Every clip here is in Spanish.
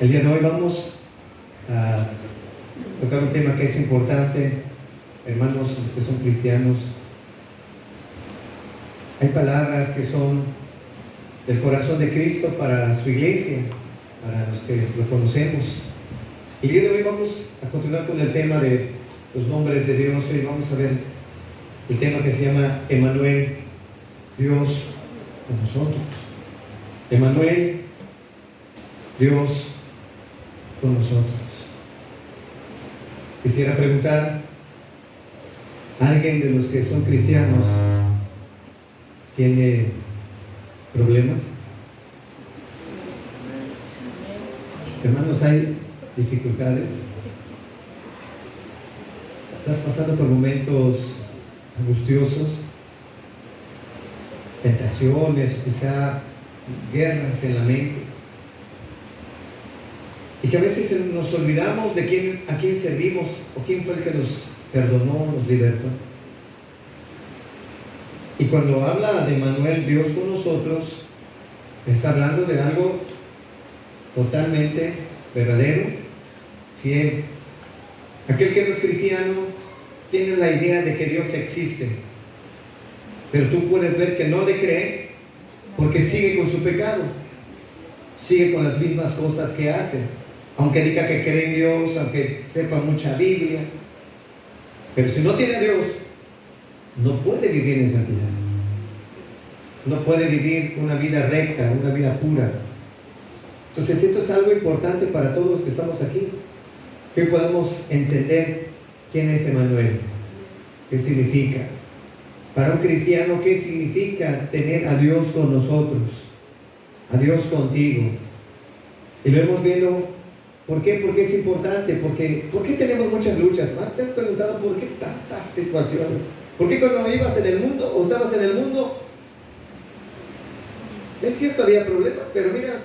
El día de hoy vamos a tocar un tema que es importante, hermanos, los que son cristianos. Hay palabras que son del corazón de Cristo para su iglesia, para los que lo conocemos. El día de hoy vamos a continuar con el tema de los nombres de Dios. Hoy vamos a ver el tema que se llama Emmanuel, Dios con nosotros. Emmanuel, Dios con nosotros. Quisiera preguntar, ¿alguien de los que son cristianos tiene problemas? Hermanos, hay dificultades. ¿Estás pasando por momentos angustiosos? Tentaciones, quizá guerras en la mente. Y que a veces nos olvidamos de a quién servimos o quién fue el que nos perdonó, nos libertó. Y cuando habla de Emmanuel, Dios con nosotros, está hablando de algo totalmente verdadero, fiel. Aquel que no es cristiano tiene la idea de que Dios existe, pero tú puedes ver que no le cree porque sigue con su pecado, sigue con las mismas cosas que hace. Aunque diga que cree en Dios, aunque sepa mucha Biblia, pero si no tiene a Dios, no puede vivir en santidad. No puede vivir una vida recta, una vida pura. Entonces esto es algo importante para todos los que estamos aquí, que podamos entender quién es Emmanuel, qué significa. Para un cristiano, ¿qué significa tener a Dios con nosotros? A Dios contigo. Y lo hemos visto. ¿Por qué? Porque es importante. ¿Por qué tenemos muchas luchas? ¿Te has preguntado por qué tantas situaciones? ¿Por qué cuando ibas en el mundo o estabas en el mundo? Es cierto, había problemas, pero mira,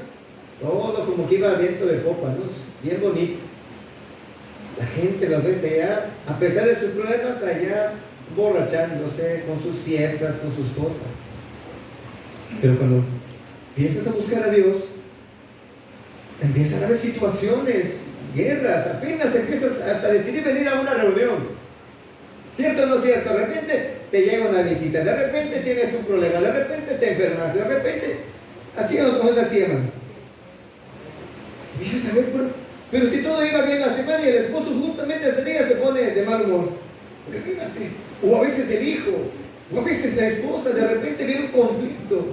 todo como que iba al viento de popa, ¿no? Bien bonito. La gente lo ves allá, a pesar de sus problemas, allá borrachándose, con sus fiestas, con sus cosas. Pero cuando empiezas a buscar a Dios, empiezan a haber situaciones, guerras, apenas empiezas hasta decidir venir a una reunión. ¿Cierto o no cierto? De repente te llega una visita, de repente tienes un problema, de repente te enfermas, de repente, así o no es así, hermano. Y dices, a ver, pero si todo iba bien la semana y el esposo justamente ese día se pone de mal humor. Fíjate, o a veces el hijo, o a veces la esposa, de repente viene un conflicto.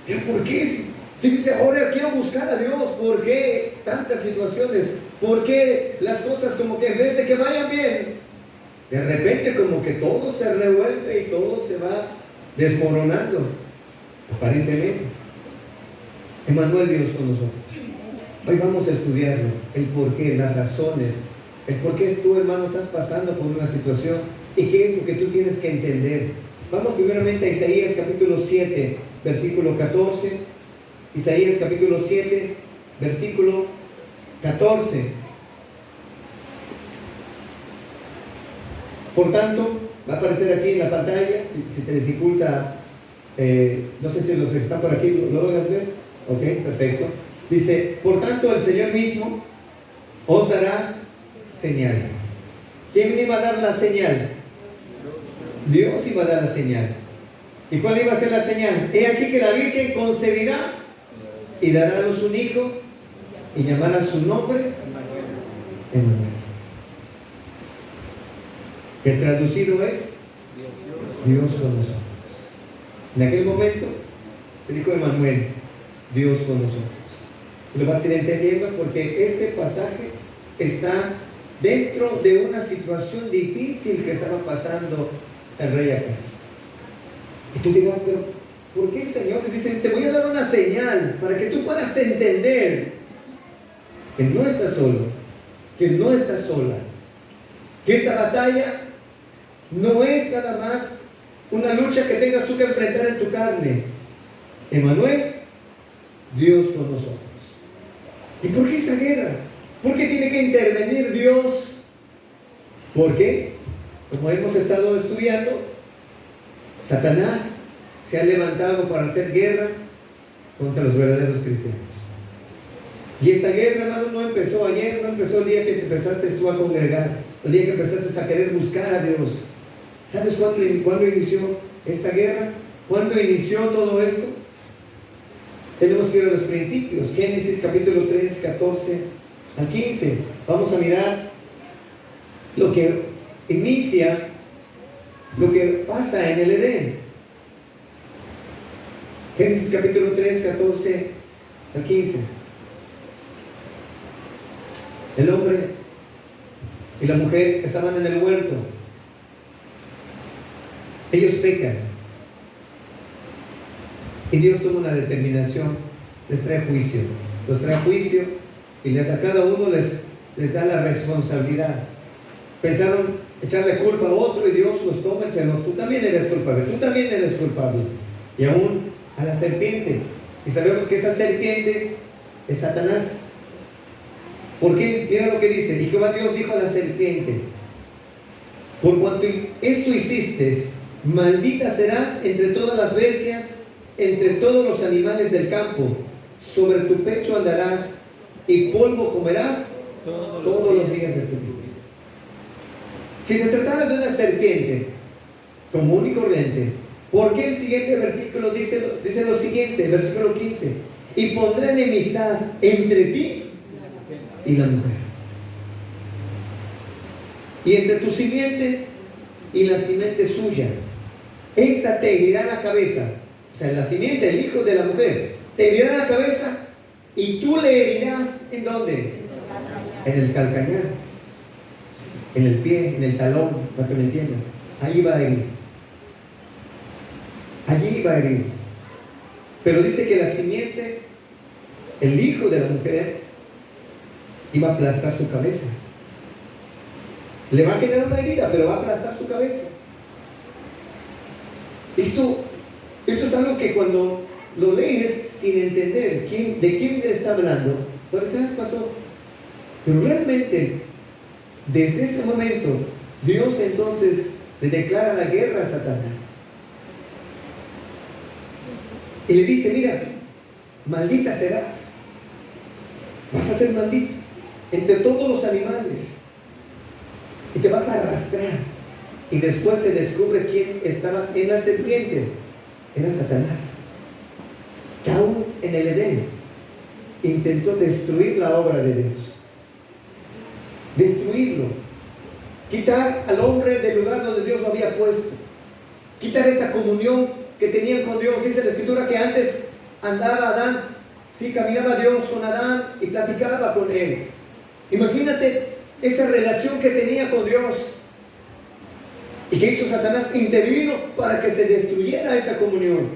¿Pero por qué? Si dice, ahora quiero buscar a Dios, ¿por qué tantas situaciones? ¿Por qué las cosas como que en vez de que vayan bien, de repente como que todo se revuelve y todo se va desmoronando? Aparentemente. Emmanuel, Dios con nosotros. Hoy vamos a estudiarlo, el por qué, las razones, el por qué tú, hermano, estás pasando por una situación y qué es lo que tú tienes que entender. Vamos primeramente a Isaías capítulo 7, versículo 14. Isaías capítulo 7, versículo 14. Por tanto, va a aparecer aquí en la pantalla, si te dificulta, no sé si los que están por aquí lo logras ver. Ok, perfecto. Dice, por tanto el Señor mismo os dará señal. ¿Quién iba a dar la señal? Dios iba a dar la señal. ¿Y cuál iba a ser la señal? He aquí que la Virgen concebirá y dará a luz un hijo y llamará su nombre Emmanuel, que traducido es Dios con nosotros. En aquel momento se dijo Emmanuel, Dios con nosotros. Lo vas a ir entendiendo porque este pasaje está dentro de una situación difícil que estaba pasando el rey Acaz. Y tú dirás, pero ¿por qué el Señor le dice, te voy a dar una señal para que tú puedas entender que no estás solo, que no estás sola, que esta batalla no es nada más una lucha que tengas tú que enfrentar en tu carne? Emmanuel, Dios con nosotros. ¿Y por qué esa guerra? ¿Por qué tiene que intervenir Dios? ¿Por qué? Como hemos estado estudiando, Satanás se ha levantado para hacer guerra contra los verdaderos cristianos. Y esta guerra, hermano, no empezó ayer, no empezó el día que te empezaste tú a congregar, el día que empezaste a querer buscar a Dios. ¿Sabes cuándo inició esta guerra? ¿Cuándo inició todo esto? Tenemos que ir a los principios. Génesis capítulo 3, 14 al 15. Vamos a mirar lo que inicia, lo que pasa en el Edén. Génesis capítulo 3, 14 al 15. El hombre y la mujer estaban en el huerto. Ellos pecan. Y Dios toma una determinación, les trae juicio. Los trae juicio y a cada uno les da la responsabilidad. Pensaron echarle culpa a otro y Dios los toma y dice: no, tú también eres culpable, tú también eres culpable. Y aún a la serpiente. Y sabemos que esa serpiente es Satanás. ¿Por qué? Mira lo que dice. Y Jehová Dios dijo a la serpiente: por cuanto esto hiciste, maldita serás entre todas las bestias, entre todos los animales del campo. Sobre tu pecho andarás y polvo comerás todos los días de tu vida. Si se tratara de una serpiente común y corriente, ¿por qué el siguiente versículo dice lo siguiente, versículo 15? Y pondré enemistad entre ti y la mujer, y entre tu simiente y la simiente suya. Esta te herirá la cabeza. O sea, la simiente, el hijo de la mujer, te herirá la cabeza y tú le herirás. ¿En dónde? En el calcañar, en el pie, en el talón, para que me entiendas. Allí va a herir. Allí va a herir. Pero dice que la simiente, el hijo de la mujer, iba a aplastar su cabeza. Le va a generar una herida, pero va a aplastar su cabeza. Esto es algo que cuando lo lees sin entender de quién te está hablando, parece que pasó. Pero realmente, desde ese momento, Dios entonces le declara la guerra a Satanás. Y le dice: mira, maldita serás. Vas a ser maldito entre todos los animales. Y te vas a arrastrar. Y después se descubre quién estaba en la serpiente. Era Satanás, que aún en el Edén intentó destruir la obra de Dios, destruirlo, quitar al hombre del lugar donde Dios lo había puesto, quitar esa comunión que tenían con Dios. Dice la Escritura que antes andaba Adán, sí, caminaba Dios con Adán y platicaba con él. Imagínate esa relación que tenía con Dios. ¿Y qué hizo Satanás? Intervino para que se destruyera esa comunión.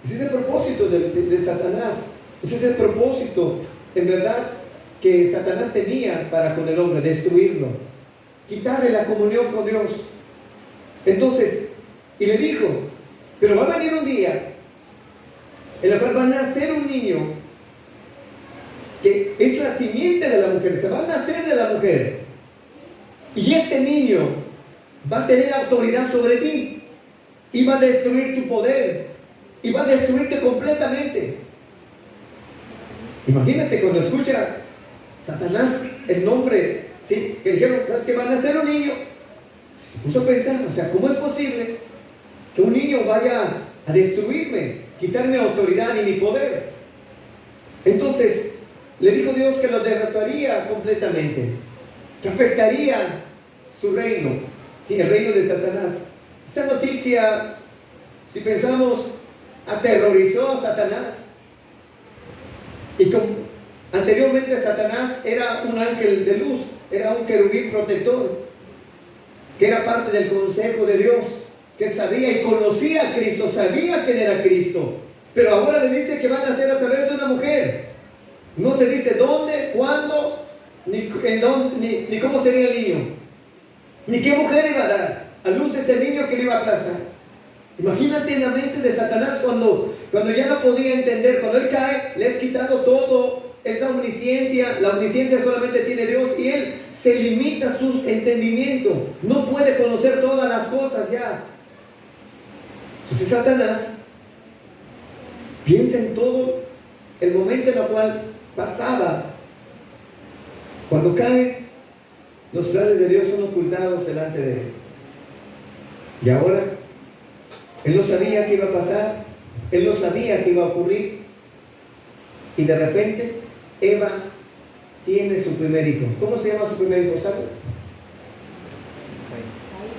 Ese es el propósito de Satanás. Ese es el propósito, en verdad, que Satanás tenía para con el hombre: destruirlo, quitarle la comunión con Dios. Entonces, y le dijo: pero va a venir un día en el cual va a nacer un niño que es la simiente de la mujer, se va a nacer de la mujer, y este niño va a tener autoridad sobre ti y va a destruir tu poder y va a destruirte completamente. Imagínate cuando escucha Satanás el nombre, ¿sí?, que dijeron: ¿sabes que va a nacer un niño? Se puso a pensar, o sea, ¿cómo es posible que un niño vaya a destruirme, quitarme autoridad y mi poder? Entonces le dijo Dios que lo derrotaría completamente, que afectaría su reino. Sí, el reino de Satanás. Esta noticia, si pensamos, aterrorizó a Satanás. Y como anteriormente Satanás era un ángel de luz, era un querubín protector, que era parte del consejo de Dios, que sabía y conocía a Cristo, sabía quién era Cristo. Pero ahora le dice que van a ser a través de una mujer. No se dice dónde, cuándo, ni cómo sería el niño, ni qué mujer iba a dar a luz ese niño que le iba a aplastar. Imagínate la mente de Satanás cuando ya no podía entender. Cuando él cae, le has quitado todo, esa omnisciencia. La omnisciencia solamente tiene Dios, y él se limita a su entendimiento. No puede conocer todas las cosas ya. Entonces Satanás piensa en todo el momento en el cual pasaba Cuando cae, los planes de Dios son ocultados delante de él. Y ahora, él no sabía qué iba a pasar, él no sabía qué iba a ocurrir. Y de repente, Eva tiene su primer hijo. ¿Cómo se llama su primer hijo? ¿Sabe?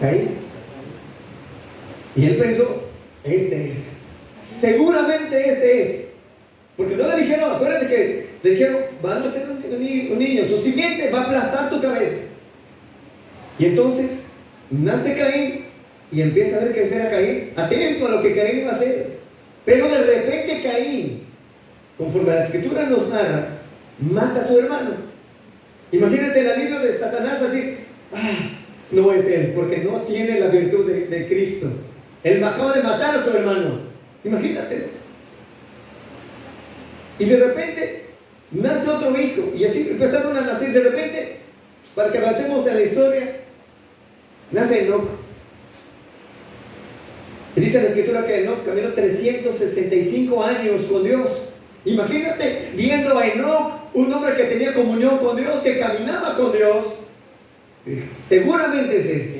Caín. Y él pensó, este es. Seguramente este es. Porque no le dijeron, acuérdate que le dijeron, van a ser un niño, su simiente va a aplastar tu cabeza. Y entonces, nace Caín y empieza a ver crecer a Caín, atento a lo que Caín iba a hacer. Pero de repente Caín, conforme la escritura nos narra, mata a su hermano. Imagínate el alivio de Satanás así, no es él, porque no tiene la virtud de Cristo. Él acaba de matar a su hermano. Imagínate. Y de repente nace otro hijo. Y así empezaron a nacer. De repente, para que avancemos en la historia, nace Enoc. Y dice la escritura que Enoc caminó 365 años con Dios. Imagínate viendo a Enoc, un hombre que tenía comunión con Dios, que caminaba con Dios. Seguramente es este.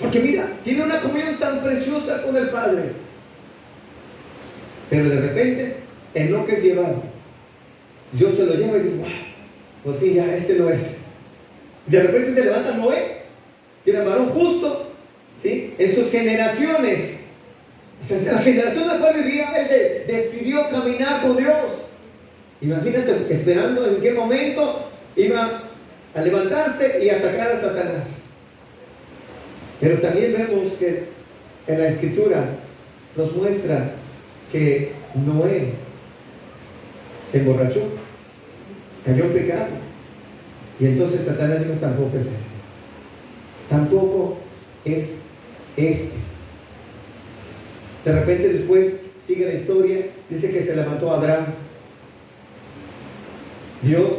Porque mira, tiene una comunión tan preciosa con el Padre. Pero de repente, Enoc es llevado. Dios se lo lleva y dice, wow, por fin ya, este no es. De repente se levanta Noé, que era varón justo, ¿sí? En sus generaciones. La generación en la cual vivía, él decidió caminar con Dios. Imagínate, esperando en qué momento iba a levantarse y atacar a Satanás. Pero también vemos que en la escritura nos muestra que Noé se emborrachó, cayó en pecado. Y entonces Satanás dijo, tampoco es este. Tampoco es este. De repente después sigue la historia, dice que se levantó Abraham. Dios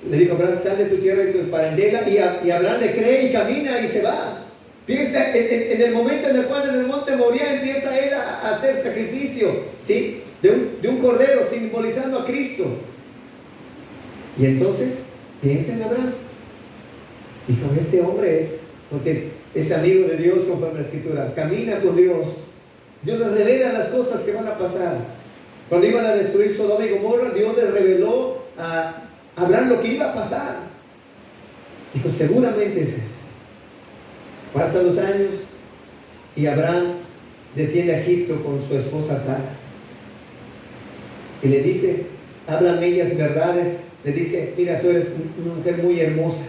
le dijo a Abraham, sal de tu tierra y tu parentela, y Abraham le cree y camina y se va. Piensa en el momento en el cual en el monte Moría empieza él a hacer sacrificio, ¿sí? de un cordero, simbolizando a Cristo. Y entonces piensa en Abraham. Dijo, este hombre es, porque es amigo de Dios conforme a la escritura, camina con Dios. Dios le revela las cosas que van a pasar. Cuando iban a destruir Sodoma y Gomorra, Dios le reveló a Abraham lo que iba a pasar. Dijo, seguramente es este. Pasan los años y Abraham desciende a Egipto con su esposa Sara. Y le dice, habla bellas verdades. Le dice, mira, tú eres una mujer muy hermosa.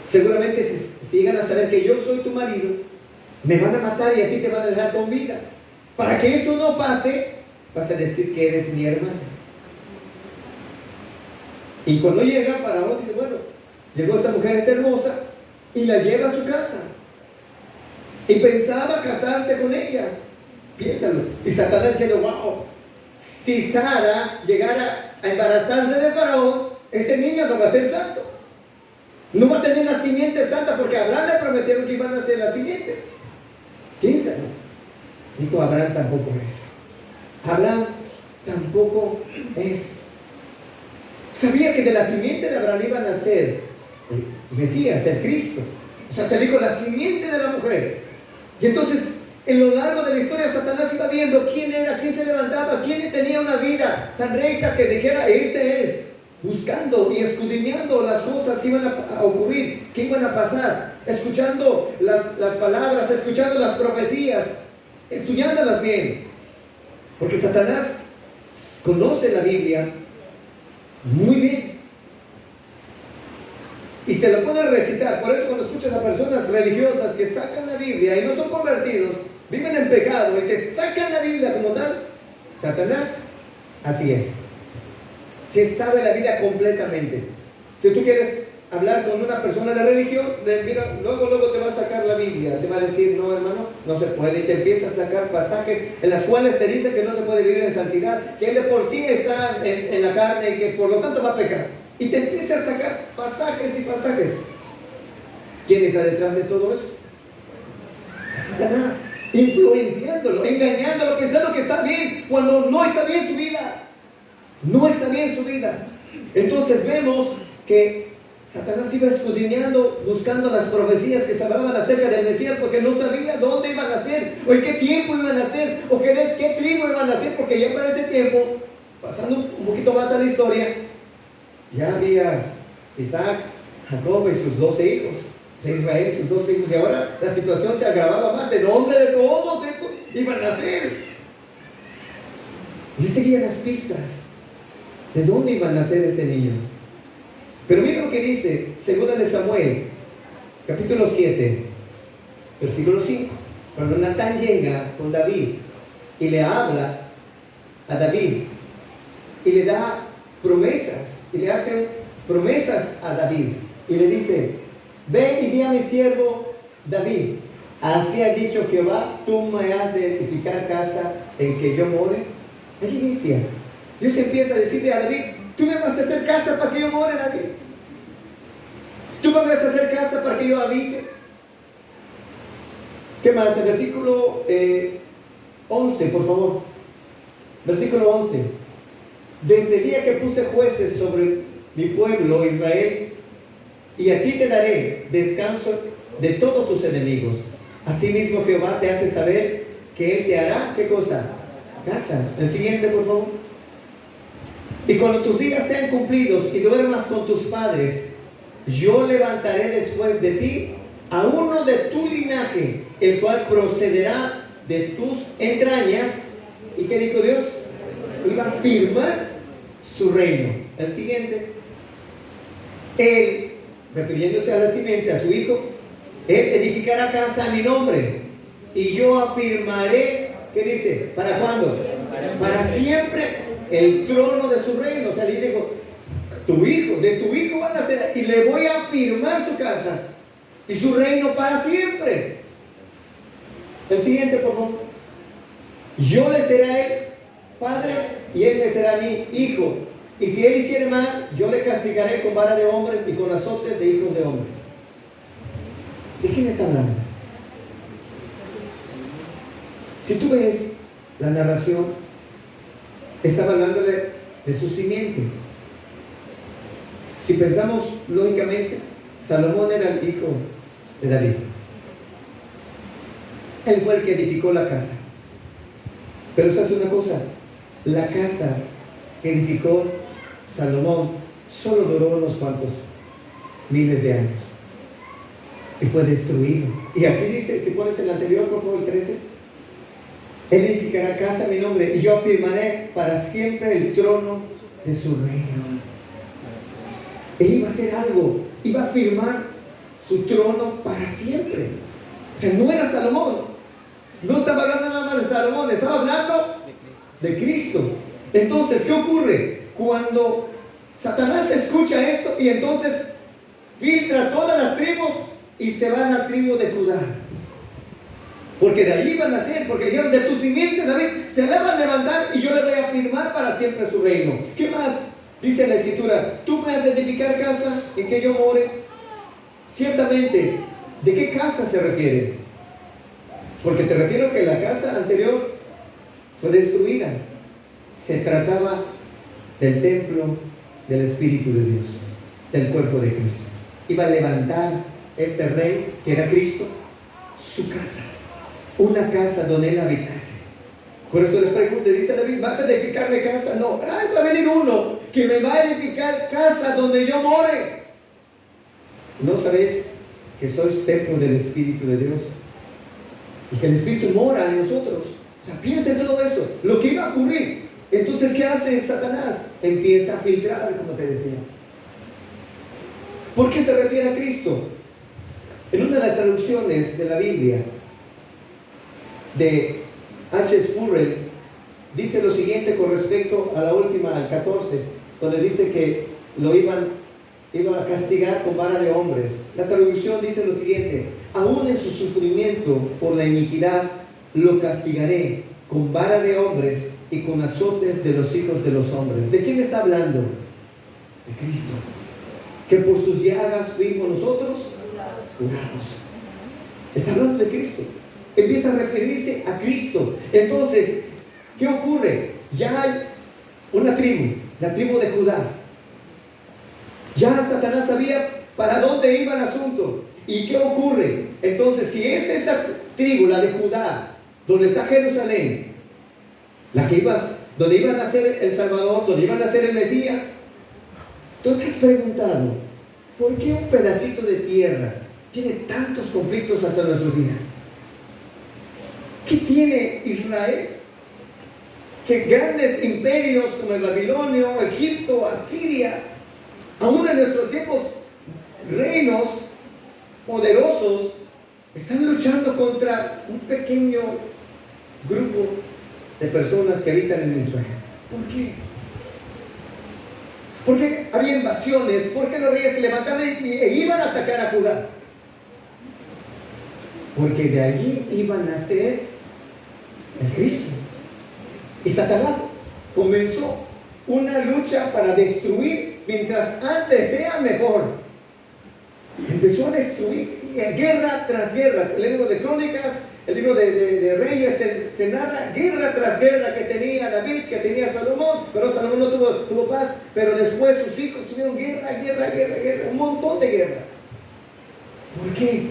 Seguramente si llegan a saber que yo soy tu marido, me van a matar y a ti te van a dejar con vida. Para que eso no pase, vas a decir que eres mi hermana. Y cuando llega Faraón, dice, bueno, llegó esta mujer, esta hermosa, y la lleva a su casa. Y pensaba casarse con ella. Piénsalo. Y Satanás diciendo, wow, si Sara llegara a embarazarse de Faraón, ese niño no va a ser santo. No va a tener la simiente santa, porque a Abraham le prometieron que iban a ser la simiente. Piénsalo. Dijo, Abraham tampoco es. Abraham tampoco es. Sabía que de la simiente de Abraham iban a ser el Mesías, el Cristo. O sea, se dijo la simiente de la mujer. Y entonces, en lo largo de la historia, Satanás iba viendo quién era, quién se levantaba, quién tenía una vida tan recta que dijera, este es. Buscando y escudriñando las cosas que iban a ocurrir, que iban a pasar, escuchando las palabras, escuchando las profecías, estudiándolas bien. Porque Satanás conoce la Biblia muy bien y te lo puede recitar. Por eso cuando escuchas a personas religiosas que sacan la Biblia y no son convertidos, viven en pecado y te sacan la Biblia como tal, Satanás así es. Si sabe la Biblia completamente. Si tú quieres hablar con una persona de religión, mira, luego te va a sacar la Biblia, te va a decir, no hermano, no se puede, y te empieza a sacar pasajes en las cuales te dice que no se puede vivir en santidad, que él de por sí está en la carne y que por lo tanto va a pecar, y te empieza a sacar pasajes y pasajes. ¿Quién está detrás de todo eso? Satanás, influenciándolo, engañándolo, pensando que está bien cuando no está bien su vida. No está bien su vida. Entonces vemos que Satanás iba escudriñando, buscando las profecías que se hablaban acerca del Mesías, porque no sabía dónde iban a nacer, o en qué tiempo iban a nacer, o qué tribu iban a nacer, porque ya para ese tiempo, pasando un poquito más a la historia, ya había Isaac, Jacob y sus 12 hijos, Israel y sus 12 hijos, y ahora la situación se agravaba más. ¿De dónde de todos estos iban a nacer? Y seguía las pistas de dónde iba a nacer este niño. Pero mira lo que dice 2 de Samuel, capítulo 7, versículo 5. Cuando Natán llega con David y le habla a David y le da promesas, y le hace promesas a David, y le dice: ven y di a mi siervo David, así ha dicho Jehová, tú me has de edificar casa en que yo more. Allí inicia. Dios empieza a decirle a David: tú me vas a hacer casa para que yo more, David. Tú me vas a hacer casa para que yo habite. ¿Qué más? El versículo 11, por favor. Versículo 11. Desde el día que puse jueces sobre mi pueblo Israel, y a ti te daré descanso de todos tus enemigos. Asimismo Jehová te hace saber que Él te hará, ¿qué cosa? Casa. El siguiente, por favor. Y cuando tus días sean cumplidos y duermas con tus padres, yo levantaré después de ti a uno de tu linaje, el cual procederá de tus entrañas. ¿Y qué dijo Dios? Iba a firmar su reino. El siguiente. Él, refiriéndose a la simiente, a su hijo, él edificará casa a mi nombre, y yo afirmaré, ¿qué dice? ¿Para cuándo? Para siempre el trono de su reino. O sea, le dijo: de tu hijo van a ser, y le voy a afirmar su casa y su reino para siempre. El siguiente, por favor. Yo le seré a él padre, y él le será a mí hijo. Y si él hiciere mal, yo le castigaré con vara de hombres y con azotes de hijos de hombres. ¿De quién está hablando? Si tú ves la narración, estaba hablándole de su simiente. Si pensamos lógicamente, Salomón era el hijo de David. Él fue el que edificó la casa. Pero ¿sabes una cosa? La casa que edificó Salomón solo duró unos cuantos miles de años y fue destruido. Y aquí dice, si pones el anterior, por favor, el 13: Él edificará casa a mi nombre, y yo afirmaré para siempre el trono de su reino. Él iba a hacer algo, iba a afirmar su trono para siempre. O sea, no era Salomón, no estaba hablando nada más de Salomón, estaba hablando de Cristo. Entonces, ¿qué ocurre? Cuando Satanás escucha esto, y entonces filtra todas las tribus y se va a la tribu de Judá, porque de ahí van a nacer, porque dijeron: de tu simiente, David, se le va a levantar y yo le voy a afirmar para siempre su reino. ¿Qué más dice la Escritura? Tú me has de edificar casa en que yo more. Ciertamente, ¿de qué casa se refiere? Porque te refiero que la casa anterior fue destruida. Se trataba del templo del Espíritu de Dios, del cuerpo de Cristo. Iba a levantar este rey, que era Cristo, su casa, una casa donde él habitase. Por eso le pregunto, dice David: ¿vas a edificarme casa? No, va a venir uno que me va a edificar casa donde yo more. ¿No sabéis que sois templo del Espíritu de Dios? Y que el Espíritu mora en nosotros. O sea, piensa en todo eso, lo que iba a ocurrir. Entonces, ¿qué hace Satanás? Empieza a filtrar, como te decía. ¿Por qué se refiere a Cristo? En una de las traducciones de la Biblia, de H. Spurrell, dice lo siguiente con respecto a la última, al 14, donde dice que lo iban a castigar con vara de hombres. La traducción dice lo siguiente: aún en su sufrimiento por la iniquidad lo castigaré con vara de hombres y con azotes de los hijos de los hombres. ¿De quién está hablando? De Cristo, que por sus llagas fuimos nosotros curados. Está hablando de Cristo. Empieza a referirse a Cristo. Entonces, ¿qué ocurre? Ya hay una tribu, la tribu de Judá, Ya Satanás sabía para dónde iba el asunto. ¿Y qué ocurre? Entonces, si es esa tribu, la de Judá, donde está Jerusalén, donde iba a nacer el Salvador, donde iba a nacer el Mesías, ¿tú te has preguntado por qué un pedacito de tierra tiene tantos conflictos hasta nuestros días? ¿Qué tiene Israel? Que grandes imperios como el Babilonio, Egipto, Asiria, aún en nuestros tiempos, reinos poderosos están luchando contra un pequeño grupo de personas que habitan en Israel. ¿Por qué? Porque había invasiones, porque los reyes se levantaban e iban a atacar a Judá. Porque de allí iba a nacer el Cristo. Y Satanás comenzó una lucha para destruir mientras antes sea mejor. Empezó a destruir guerra tras guerra. El libro de Crónicas, el libro de Reyes se narra guerra tras guerra que tenía David, que tenía Salomón, pero Salomón no tuvo paz, pero después sus hijos tuvieron guerra, un montón de guerra. ¿Por qué?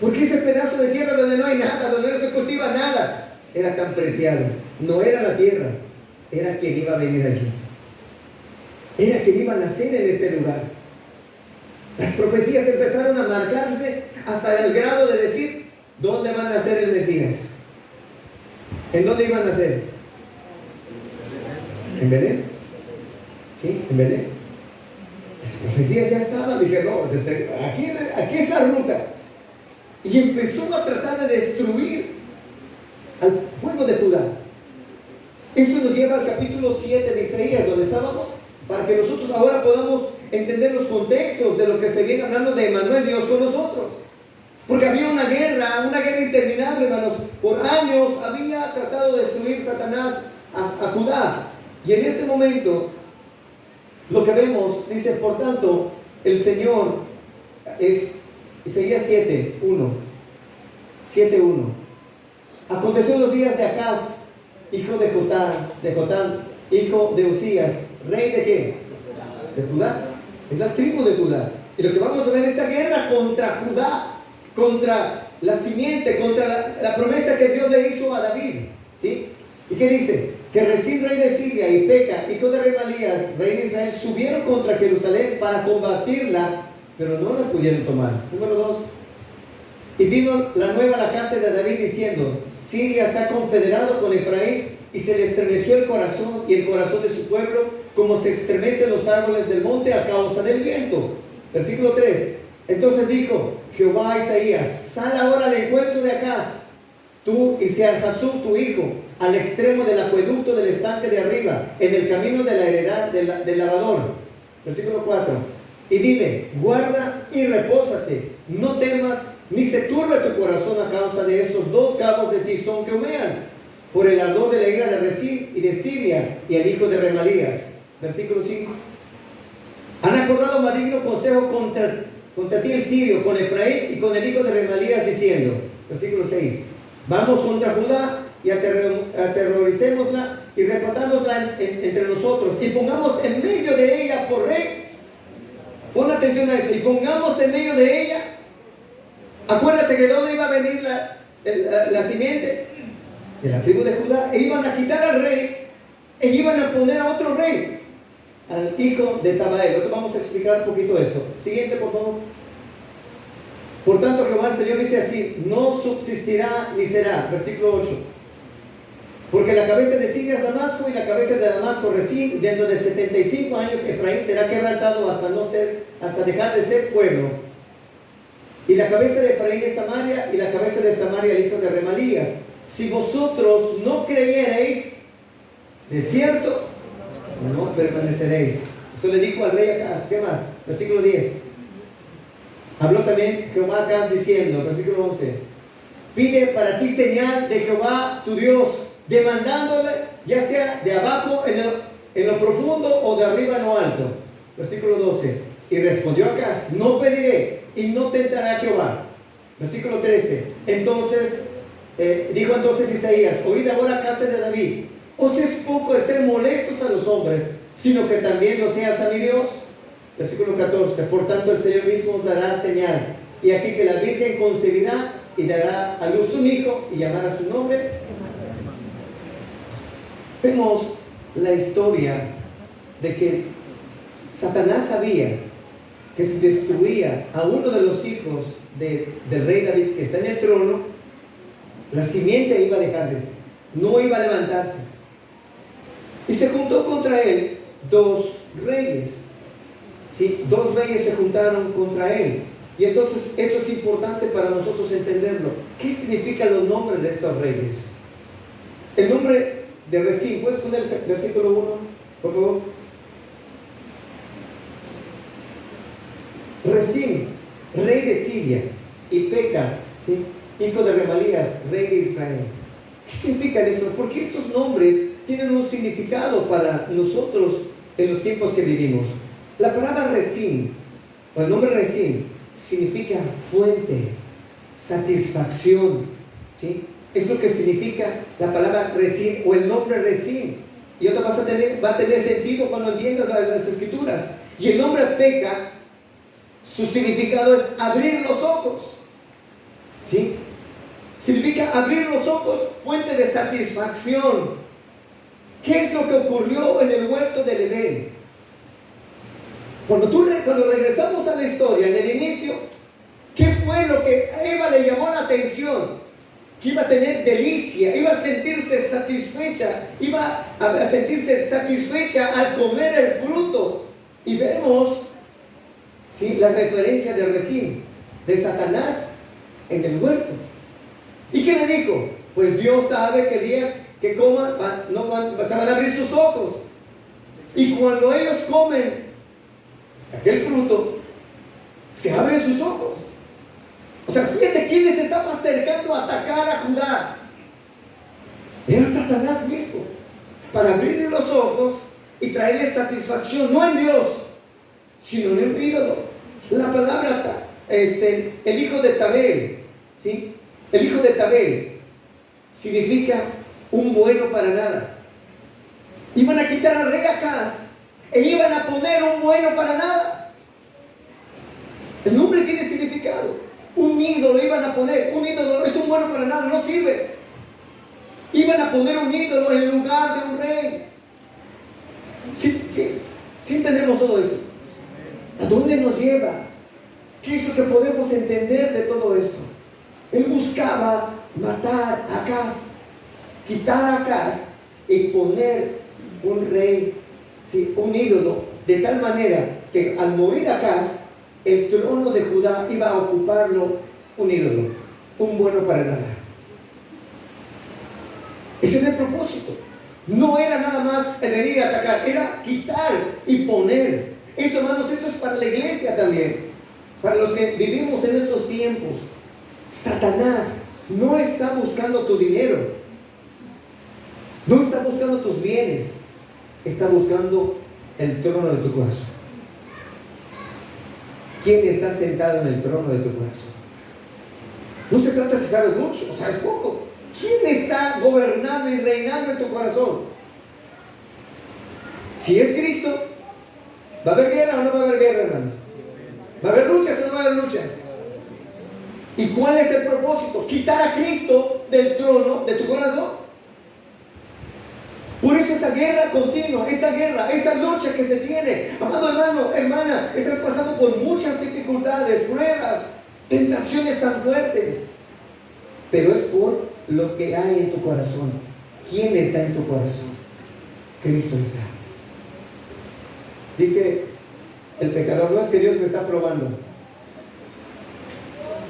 Porque ese pedazo de tierra donde no hay nada, donde no se cultiva nada, era tan preciado. No era la tierra, era quien iba a venir allí. Era quien iba a nacer en ese lugar. Las profecías empezaron a marcarse hasta el grado de decir dónde va a nacer el Mesías. ¿En dónde iban a nacer? ¿En Belén? ¿Sí? ¿En Belén? Las profecías ya estaban. Dije, no, aquí es la ruta. Y empezó a tratar de destruir al pueblo de Judá. Eso nos lleva al capítulo 7 de Isaías, donde estábamos, para que nosotros ahora podamos entender los contextos de lo que se viene hablando de Emmanuel, Dios con nosotros. Porque había una guerra interminable, hermanos. Por años había tratado de destruir Satanás a Judá. Y en este momento, lo que vemos, dice, por tanto, el Señor, es Isaías 7:1. Aconteció en los días de Acaz, hijo de Jotán, hijo de Usías, rey de ¿qué? De Judá. Es la tribu de Judá. Y lo que vamos a ver es esa guerra contra Judá, contra la simiente, contra la promesa que Dios le hizo a David. ¿Sí? ¿Y qué dice? Que Resín, rey de Siria, y Peca, hijo de Remalías, rey de Israel, subieron contra Jerusalén para combatirla, pero no la pudieron tomar. Número 2. Y vino la nueva a la casa de David diciendo: Siria se ha confederado con Efraín, y se le estremeció el corazón y el corazón de su pueblo, como se estremecen los árboles del monte a causa del viento. Versículo 3. Entonces dijo Jehová a Isaías: sal ahora al encuentro de Acaz, tú y Sear-Jasub tu hijo, al extremo del acueducto del estanque de arriba, en el camino de la heredad del lavador. Versículo 4. Y dile: guarda y repósate, no temas, ni se turbe tu corazón a causa de estos dos cabos de tizón que humean, por el ardor de la ira de Resín y de Siria y el hijo de Remalías. Versículo 5. Han acordado maligno consejo contra ti el sirio, con Efraín y con el hijo de Remalías, diciendo. Versículo 6. Vamos contra Judá y aterroricémosla y repartámosla entre nosotros, y pongamos en medio de ella por rey. Pon atención a eso. Y pongamos en medio de ella. Acuérdate que de dónde iba a venir la simiente. De la tribu de Judá. E iban a quitar al rey e iban a poner a otro rey, al hijo de Tabael. Ahora vamos a explicar un poquito esto. Siguiente, por favor. Por tanto, Jehová el Señor dice así: no subsistirá ni será. Versículo 8. Porque la cabeza de Siria es Damasco, y la cabeza de Damasco Resín. Dentro de 75 años Efraín será quebrantado hasta dejar de ser pueblo. Y la cabeza de Efraín es Samaria, y la cabeza de Samaria el hijo de Remalías. Si vosotros no creyereis, de cierto no permaneceréis. Eso le dijo al rey Acaz. ¿Qué más? Versículo 10. Habló también Jehová a Acaz diciendo, versículo 11: pide para ti señal de Jehová tu Dios, demandándole, ya sea de abajo en lo profundo o de arriba en lo alto. Versículo 12. Y respondió Acaz: no pediré y no tentaré a Jehová. Versículo 13. Dijo entonces Isaías: oíd ahora, casa de David, os es poco el ser molestos a los hombres, sino que también lo seas a mi Dios. Versículo 14. Por tanto, el Señor mismo os dará señal. Y aquí que la Virgen concebirá y dará a luz un hijo y llamará su nombre. Vemos la historia de que Satanás sabía que si destruía a uno de los hijos del rey David que está en el trono, la simiente iba a dejar de ser, no iba a levantarse. Y se juntó contra él dos reyes. ¿Sí? Dos reyes se juntaron contra él. Y entonces esto es importante para nosotros entenderlo. ¿Qué significan los nombres de estos reyes? El nombre de Rezín, ¿puedes poner el versículo 1, por favor? Rezín, rey de Siria, y Peca, ¿sí?, hijo de Remalías, rey de Israel. ¿Qué significan eso? Porque estos nombres tienen un significado para nosotros en los tiempos que vivimos. La palabra Rezín, o el nombre Rezín, significa fuente, satisfacción, ¿sí? Es lo que significa la palabra Rezín o el nombre Rezín. Y ahora va a tener sentido cuando entiendas las escrituras. Y el nombre Peca, su significado es abrir los ojos, ¿sí? Significa abrir los ojos, fuente de satisfacción. ¿Qué es lo que ocurrió en el huerto del Edén? Cuando regresamos a la historia, en el inicio, ¿qué fue lo que a Eva le llamó la atención? Que iba a tener delicia, iba a sentirse satisfecha, al comer el fruto. Y vemos, ¿sí?, la referencia de Rezín, de Satanás en el huerto. ¿Y qué le dijo? Pues Dios sabe que el día que coman se van a abrir sus ojos. Y cuando ellos comen aquel fruto, se abren sus ojos. O sea, fíjate quién se estaba acercando a atacar a Judá. Era Satanás mismo, para abrirle los ojos y traerle satisfacción, no en Dios, sino en un ídolo. La palabra, el hijo de Tabel, ¿sí? El hijo de Tabel significa un bueno para nada. Iban a quitar al rey Acaz e iban a poner un bueno para nada. El nombre tiene significado. Un ídolo iban a poner. Un ídolo es un bueno para nada, no sirve. Iban a poner un ídolo en lugar de un rey. Sí entendemos todo esto. ¿A dónde nos lleva? ¿Qué es lo que podemos entender de todo esto? Él buscaba matar a Acaz, quitar a Acaz y poner un rey, ¿sí?, un ídolo, de tal manera que al morir Acaz, el trono de Judá iba a ocuparlo un ídolo, un bueno para nada. Ese era el propósito. No era nada más el venir a atacar, era quitar y poner. Esto, hermanos, esto es para la iglesia también, para los que vivimos en estos tiempos. Satanás no está buscando tu dinero, no está buscando tus bienes, está buscando el trono de tu corazón. ¿Quién está sentado en el trono de tu corazón? No se trata si sabes mucho o sabes poco. ¿Quién está gobernando y reinando en tu corazón? Si es Cristo, ¿va a haber guerra o no va a haber guerra, hermano? ¿Va a haber luchas o no va a haber luchas? ¿Y cuál es el propósito? Quitar a Cristo del trono de tu corazón. Por eso esa guerra continua, esa lucha que se tiene. Amado hermano, hermana, estás pasando por muchas dificultades, pruebas, tentaciones tan fuertes. Pero es por lo que hay en tu corazón. ¿Quién está en tu corazón? Cristo está. Dice el pecador, no es que Dios me está probando.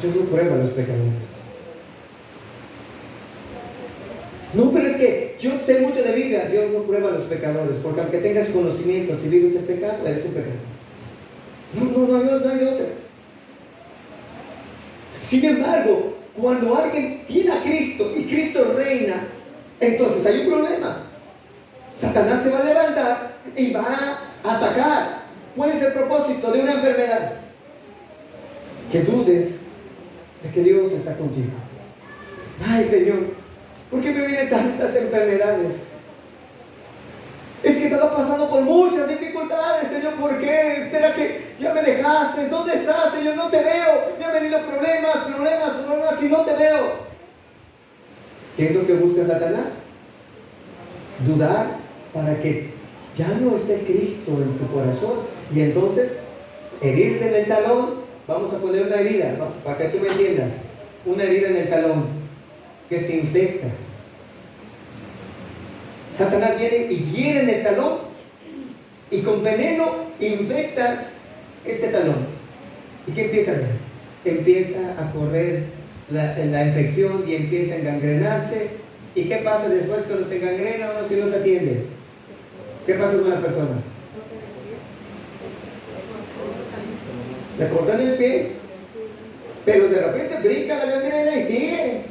Dios no prueba a los pecadores. No, pero es que yo sé mucho de Biblia. Dios no prueba a los pecadores, porque aunque tengas conocimiento, si vives el pecado, eres un pecador. No hay otra. Sin embargo, cuando alguien tiene a Cristo y Cristo reina, entonces hay un problema. Satanás se va a levantar y va a atacar. ¿Cuál es el propósito de una enfermedad? Que dudes de que Dios está contigo. Ay, Señor, ¿por qué me vienen tantas enfermedades? Es que estado pasando por muchas dificultades, Señor. ¿Por qué? ¿Será que ya me dejaste? ¿Dónde estás, Señor? No te veo. Me han venido problemas y no te veo. ¿Qué es lo que busca Satanás? Dudar para que ya no esté Cristo en tu corazón. Y entonces, herirte en el talón. Vamos a poner una herida, para que tú me entiendas. Una herida en el talón que se infecta. Satanás viene y hiere en el talón y con veneno infecta este talón. ¿Y qué empieza a hacer? Empieza a correr la infección y empieza a engangrenarse. ¿Y qué pasa después cuando se engangrena o si no se atiende? ¿Qué pasa con la persona? Le cortan el pie, pero de repente brinca la gangrena y sigue.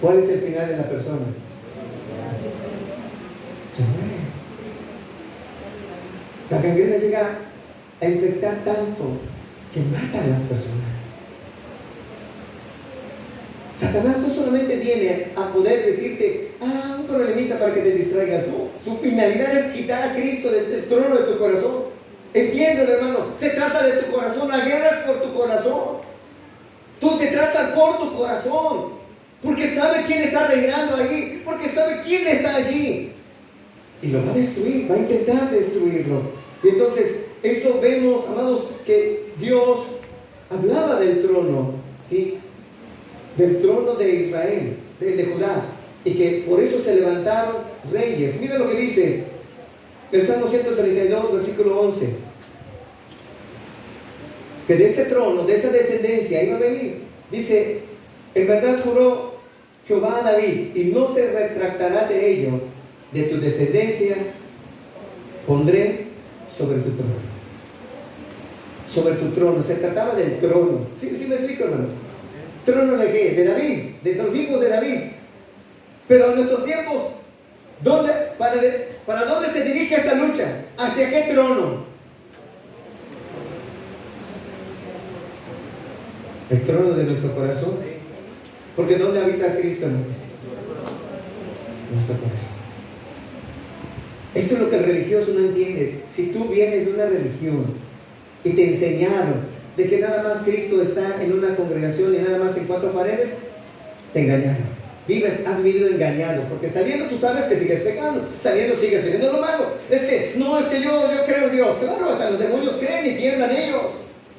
¿Cuál es el final de la persona? Se muere. La gangrena llega a infectar tanto que mata a las personas. Satanás no solamente viene a poder decirte, un problemita para que te distraigas. No, su finalidad es quitar a Cristo del trono de tu corazón. Entiéndelo, hermano, se trata de tu corazón, la guerra es por tu corazón. Tú se trata por tu corazón, porque sabe quién está reinando allí, porque sabe quién está allí. Y lo va a destruir, va a intentar destruirlo. Y entonces, esto vemos, amados, que Dios hablaba del trono, ¿sí? Del trono de Israel, de Judá, y que por eso se levantaron reyes. Mira lo que dice el Salmo 132, versículo 11, que de ese trono, de esa descendencia iba a venir. Dice, en verdad juró Jehová a David, y no se retractará de ello, de tu descendencia pondré sobre tu trono. Sobre tu trono, se trataba del trono. ¿Sí me explico, hermano? ¿Trono de qué? De David, de los hijos de David. Pero en nuestros tiempos, ¿para dónde se dirige esta lucha? ¿Hacia qué trono? El trono de nuestro corazón. Porque ¿dónde habita Cristo en nuestro corazón? Esto es lo que el religioso no entiende. Si tú vienes de una religión y te enseñaron de que nada más Cristo está en una congregación y nada más en 4 paredes, te engañaron. Has vivido engañado, porque saliendo tú sabes que sigues pecando, saliendo sigues haciendo lo malo. Es que yo creo en Dios. Claro, hasta los demonios creen y tiemblan ellos.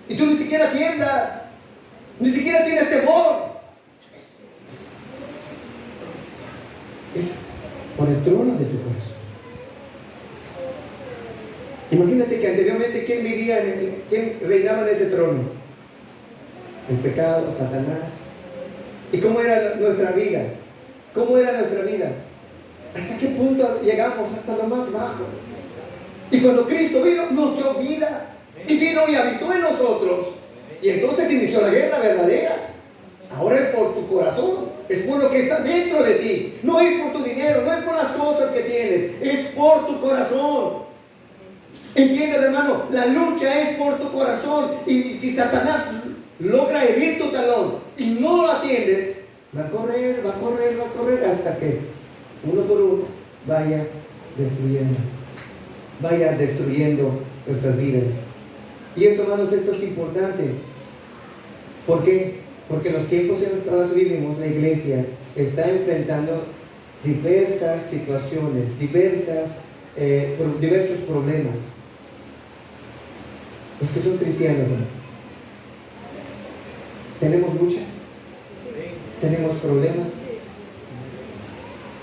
Y tú ni siquiera tiemblas, ni siquiera tienes temor. Es por el trono de tu corazón. Imagínate que anteriormente, ¿quién reinaba en ese trono? El pecado, Satanás. ¿Y cómo era nuestra vida? ¿Cómo era nuestra vida? ¿Hasta qué punto llegamos? Hasta lo más bajo. Y cuando Cristo vino, nos dio vida. Y vino y habitó en nosotros. Y entonces inició la guerra verdadera. Ahora es por tu corazón. Es por lo que está dentro de ti. No es por tu dinero, no es por las cosas que tienes. Es por tu corazón. Entiéndelo, hermano, la lucha es por tu corazón. Y si Satanás logra herir tu talón y no lo atiendes, va a correr hasta que uno por uno vaya destruyendo nuestras vidas. Y esto, hermanos, esto es importante. ¿Por qué? Porque en los tiempos en los que vivimos, la iglesia está enfrentando diversas situaciones, diversos problemas. Los que son cristianos, ¿no? Tenemos luchas, tenemos problemas.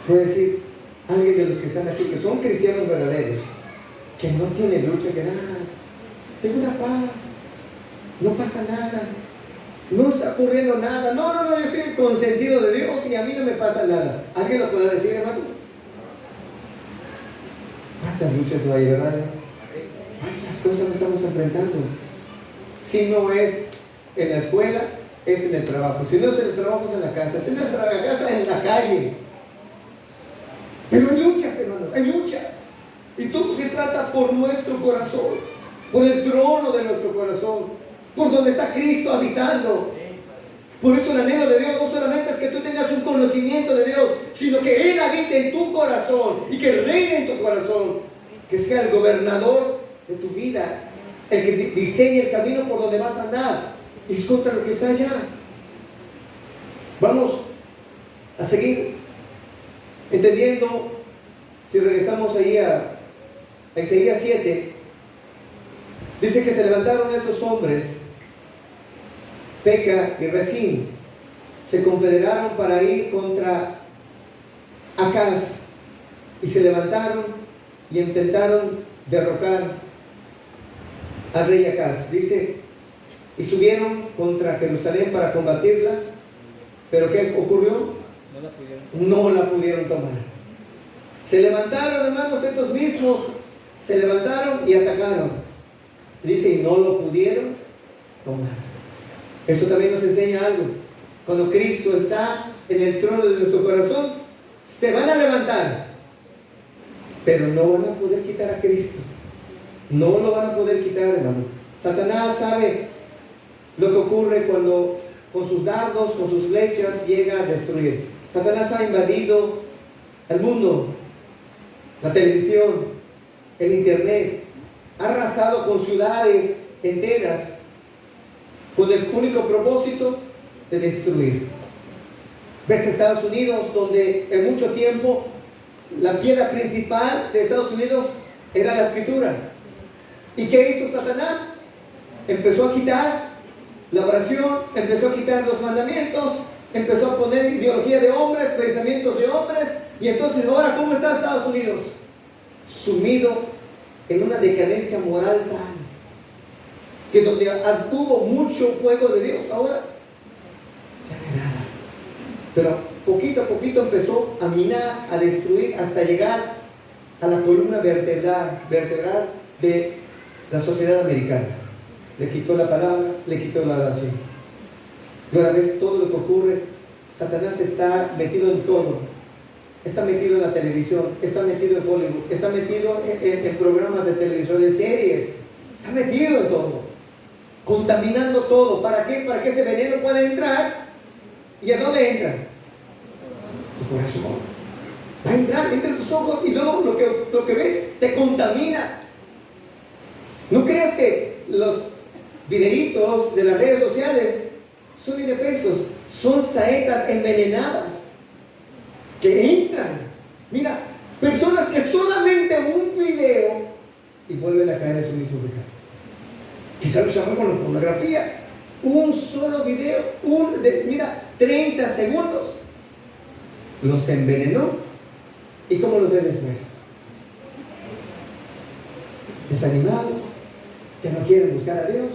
Puede decir alguien de los que están aquí, que son cristianos verdaderos, que no tienen lucha, que nada, tengo una paz, no pasa nada, no está ocurriendo nada, no, yo estoy consentido de Dios y a mí no me pasa nada. ¿Alguien lo podrá decir, hermano? ¿Cuántas luchas no hay, verdad? ¿Cuántas cosas no estamos enfrentando? Si no es en la escuela, es en el trabajo. Si no es en el trabajo, es en la casa. Si no es en la casa, es en la calle. Pero hay luchas, hermanos, hay luchas. Y todo se trata por nuestro corazón, por el trono de nuestro corazón, por donde está Cristo habitando. Por eso el anhelo de Dios no solamente es que tú tengas un conocimiento de Dios, sino que Él habite en tu corazón y que reine en tu corazón, que sea el gobernador de tu vida, el que diseñe el camino por donde vas a andar. Y es contra lo que está allá. Vamos a seguir entendiendo. Si regresamos ahí a Isaías 7, dice que se levantaron esos hombres, Peca y Rezín, se confederaron para ir contra Acaz, y se levantaron y intentaron derrocar al rey Acaz. Dice, y subieron contra Jerusalén para combatirla, pero ¿qué ocurrió? No la pudieron tomar. Se levantaron, hermanos, estos mismos se levantaron y atacaron. Dice, y no lo pudieron tomar. Esto también nos enseña algo. Cuando Cristo está en el trono de nuestro corazón, se van a levantar, pero no van a poder quitar a Cristo. No lo van a poder quitar, hermano. Satanás sabe lo que ocurre cuando con sus dardos, con sus flechas, llega a destruir. Satanás ha invadido el mundo, la televisión, el internet, ha arrasado con ciudades enteras con el único propósito de destruir. Ves Estados Unidos, donde en mucho tiempo la piedra principal de Estados Unidos era la escritura. ¿Y qué hizo Satanás? Empezó a quitar la oración, empezó a quitar los mandamientos, empezó a poner ideología de hombres, pensamientos de hombres. Y entonces ahora, ¿cómo está Estados Unidos? Sumido en una decadencia moral tal que donde hubo mucho fuego de Dios, ahora ya no hay nada. Pero poquito a poquito empezó a minar, a destruir, hasta llegar a la columna vertebral de la sociedad americana. Le quitó la palabra, le quitó la oración. Y ahora ves todo lo que ocurre. Satanás está metido en todo. Está metido en la televisión, está metido en Hollywood, está metido en programas de televisión, en series. Está metido en todo, contaminando todo. ¿Para qué? Para que ese veneno pueda entrar. ¿Y a dónde entra? Tu corazón. Va a entrar entre tus ojos y luego lo que ves te contamina. No creas que los videitos de las redes sociales son indefensos, son saetas envenenadas que entran. Mira, personas que solamente un video y vuelven a caer en su mismo pecado. Quizá lo llaman con la pornografía. Un solo video, mira, 30 segundos, los envenenó. ¿Y cómo los ves después? Desanimados, que no quieren buscar a Dios.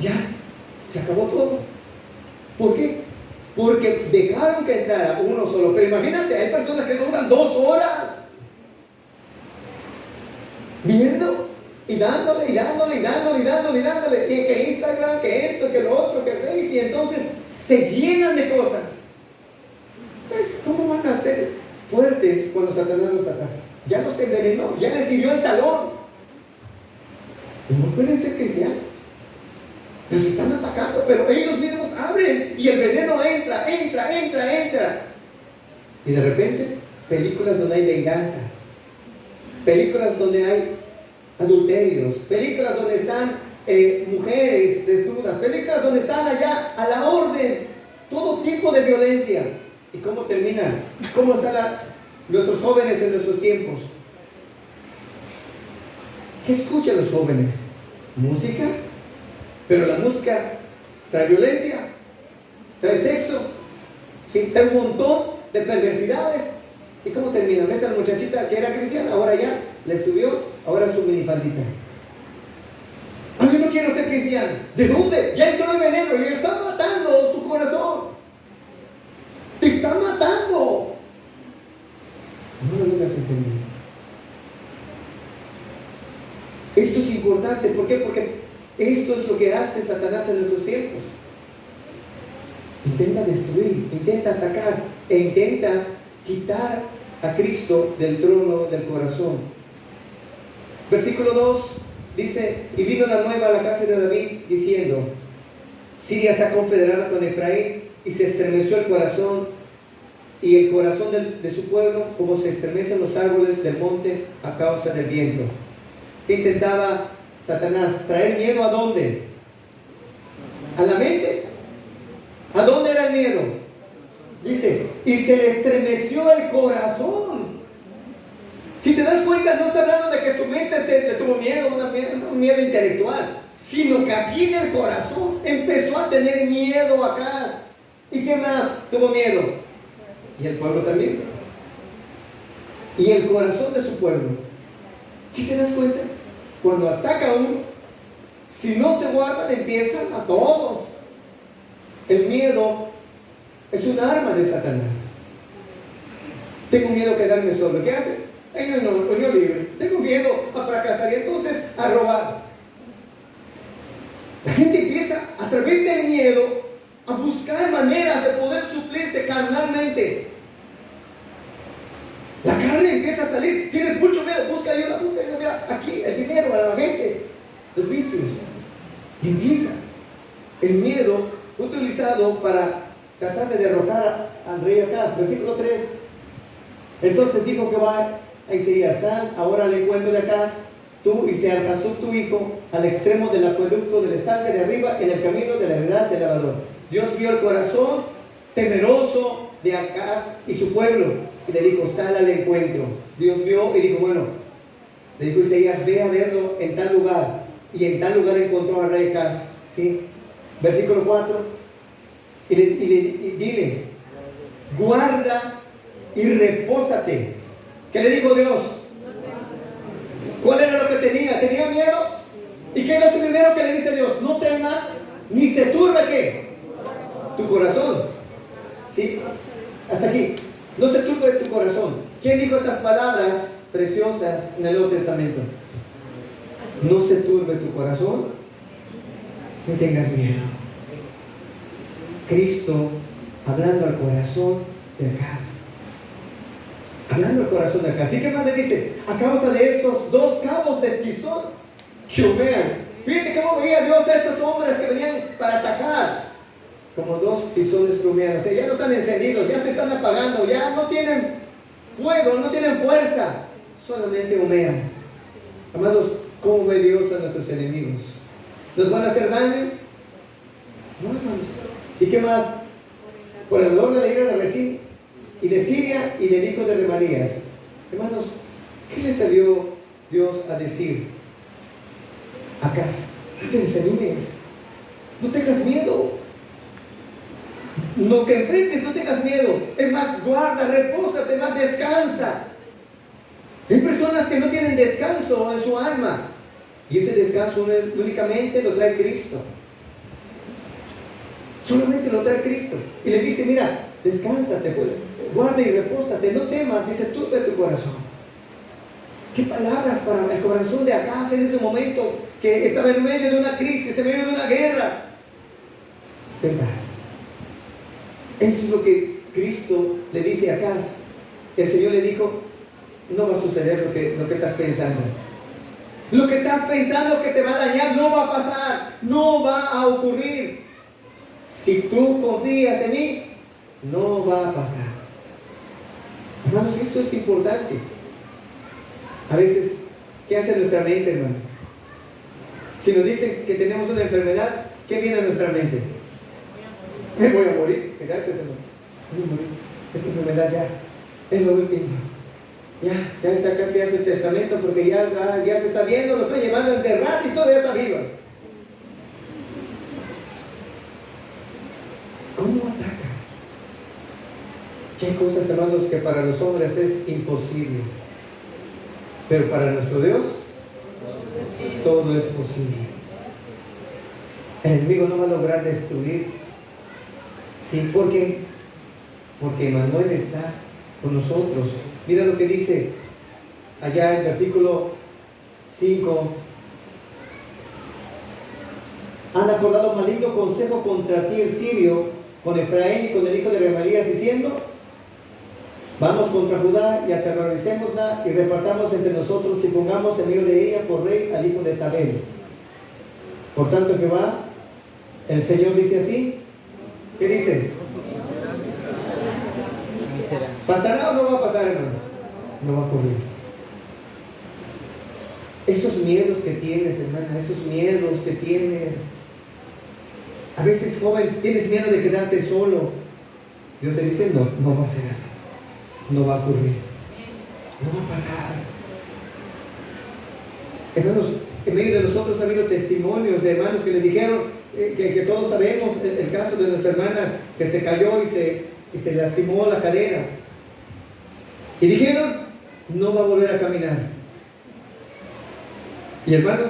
Ya, se acabó todo. ¿Por qué? Porque dejaron que entrara uno solo. Pero imagínate, hay personas que duran 2 horas viendo y dándole, y dándole, y dándole, y dándole, y dándole. Y que Instagram, que esto, que lo otro, que Face. Y entonces se llenan de cosas. ¿Ves? ¿Cómo van a ser fuertes cuando Satanás los ataca? Ya los envenenó, ya les hirió el talón. No pueden ser cristianos. Los están atacando, pero ellos mismos abren y el veneno entra. Y de repente, películas donde hay venganza, películas donde hay adulterios, películas donde están mujeres desnudas, películas donde están allá a la orden, todo tipo de violencia. ¿Y cómo termina? ¿Cómo están nuestros jóvenes en nuestros tiempos? ¿Qué escuchan los jóvenes? ¿Música? Pero la música trae violencia, trae sexo, ¿sí? Trae un montón de perversidades. ¿Y cómo termina? ¿Ves a la muchachita que era cristiana? Ahora ya le subió, ahora su minifaldita. A mí no quiero ser cristiano. ¿De dónde? Ya entró el veneno y está matando su corazón. Te está matando. No lo logras entender. Esto es importante. ¿Por qué? Porque esto es lo que hace Satanás en nuestros tiempos. Intenta destruir, intenta atacar e intenta quitar a Cristo del trono del corazón. Versículo 2 dice: y vino la nueva a la casa de David diciendo: Siria se ha confederado con Efraín y se estremeció el corazón y el corazón de su pueblo como se estremecen los árboles del monte a causa del viento. Intentaba Satanás traer miedo ¿a dónde? ¿A la mente? ¿A dónde era el miedo? Dice, y se le estremeció el corazón. Si te das cuenta, no está hablando de que su mente le tuvo miedo, un miedo intelectual, sino que aquí en el corazón empezó a tener miedo acá. ¿Y qué más tuvo miedo? Y el pueblo también. Y el corazón de su pueblo. Si te das cuenta, cuando ataca a uno, si no se guardan, empiezan a todos. El miedo es un arma de Satanás. Tengo miedo a quedarme solo. ¿Qué hace? Unión libre. Tengo miedo a fracasar y entonces a robar. La gente empieza a través del miedo a buscar maneras de poder suplirse carnalmente. La carne empieza a salir. Tienes mucho miedo, busca ayuda. Mira, aquí el dinero, a la gente, los vicios. Y empieza el miedo utilizado para tratar de derrotar al rey Acaz. Versículo 3. Entonces dijo Jehová a Isaías: sal ahora al encuentro de Acaz, tú y Sear-Jasub tu hijo, al extremo del acueducto del estanque de arriba, en el camino de la heredad del lavador. Dios vio el corazón temeroso de Acaz y su pueblo, y le dijo: sal al encuentro. Dios vio y dijo: bueno, le dijo Isaías: ve a verlo en tal lugar, y en tal lugar encontró al rey Acaz. ¿Sí? Versículo 4, y dile: guarda y repósate. ¿Qué le dijo Dios? ¿Cuál era lo que tenía? ¿Tenía miedo? ¿Y qué es lo primero que le dice Dios? No temas, ni se turbe ¿qué? Tu corazón. ¿Sí? Hasta aquí. No se turbe tu corazón. ¿Quién dijo estas palabras preciosas en el Nuevo Testamento? No se turbe tu corazón, ni tengas miedo. Cristo hablando al corazón de Acaz. Hablando al corazón de Acaz. ¿Y qué más le dice? A causa de estos dos cabos de tizón que humean. Fíjate cómo veía Dios a estos hombres que venían para atacar. Como dos tizones que humean. O sea, ya no están encendidos, ya se están apagando, ya no tienen fuego, no tienen fuerza. Solamente humean. Amados, ¿cómo ve Dios a nuestros enemigos? ¿Nos van a hacer daño? No, hermanos. ¿Y qué más? Por el dolor de la ira de Rezín y de Siria y del hijo de Remarías. Hermanos, ¿qué le salió Dios a decir a Acaz? No te desanimes, no tengas miedo, no te enfrentes, no tengas miedo. Es más, guarda, repósate, más descansa. Hay personas que no tienen descanso en su alma, y ese descanso únicamente lo trae Cristo. Solamente lo trae Cristo. Y le dice: mira, descánsate, pues, guarda y repósate, no temas. Dice: turbe tu corazón. ¿Qué palabras para el corazón de Acaz en ese momento que estaba en medio de una crisis, en medio de una guerra? Ten paz. Esto es lo que Cristo le dice a Acaz. El Señor le dijo: no va a suceder lo que estás pensando. Lo que estás pensando que te va a dañar no va a pasar, no va a ocurrir. Si tú confías en mí, no va a pasar. Hermanos, esto es importante. A veces, ¿qué hace nuestra mente, hermano? Si nos dicen que tenemos una enfermedad, ¿qué viene a nuestra mente? Me voy a morir. Gracias, hermano. Voy a morir. Esta enfermedad ya es lo último. Ya está casi hace el testamento, porque ya se está viendo, lo está llevando a enterrar y todavía está viva. ¿Cómo ataca? Hay cosas, hermanos, que para los hombres es imposible, pero para nuestro Dios todo es posible. El enemigo no va a lograr destruir. ¿Sí? ¿Por qué? Porque Emmanuel está con nosotros. Mira lo que dice allá en el versículo 5. Han acordado maligno consejo contra ti el sirio, con Efraín y con el hijo de Remarías, diciendo: vamos contra Judá y aterroricémosla y repartamos entre nosotros y pongamos en medio de ella por rey al hijo de Tabel. Por tanto, Jehová El Señor dice así. ¿Qué dice? ¿Pasará o no va a pasar, hermano? No va a ocurrir. Esos miedos que tienes, hermana, esos miedos que tienes. A veces, joven, tienes miedo de quedarte solo. Dios te dice, no, no va a ser así. No va a ocurrir. No va a pasar. Hermanos, en medio de nosotros ha habido testimonios de hermanos que le dijeron, que todos sabemos el caso de nuestra hermana que se cayó y se lastimó la cadera. Y dijeron, no va a volver a caminar. Y hermanos,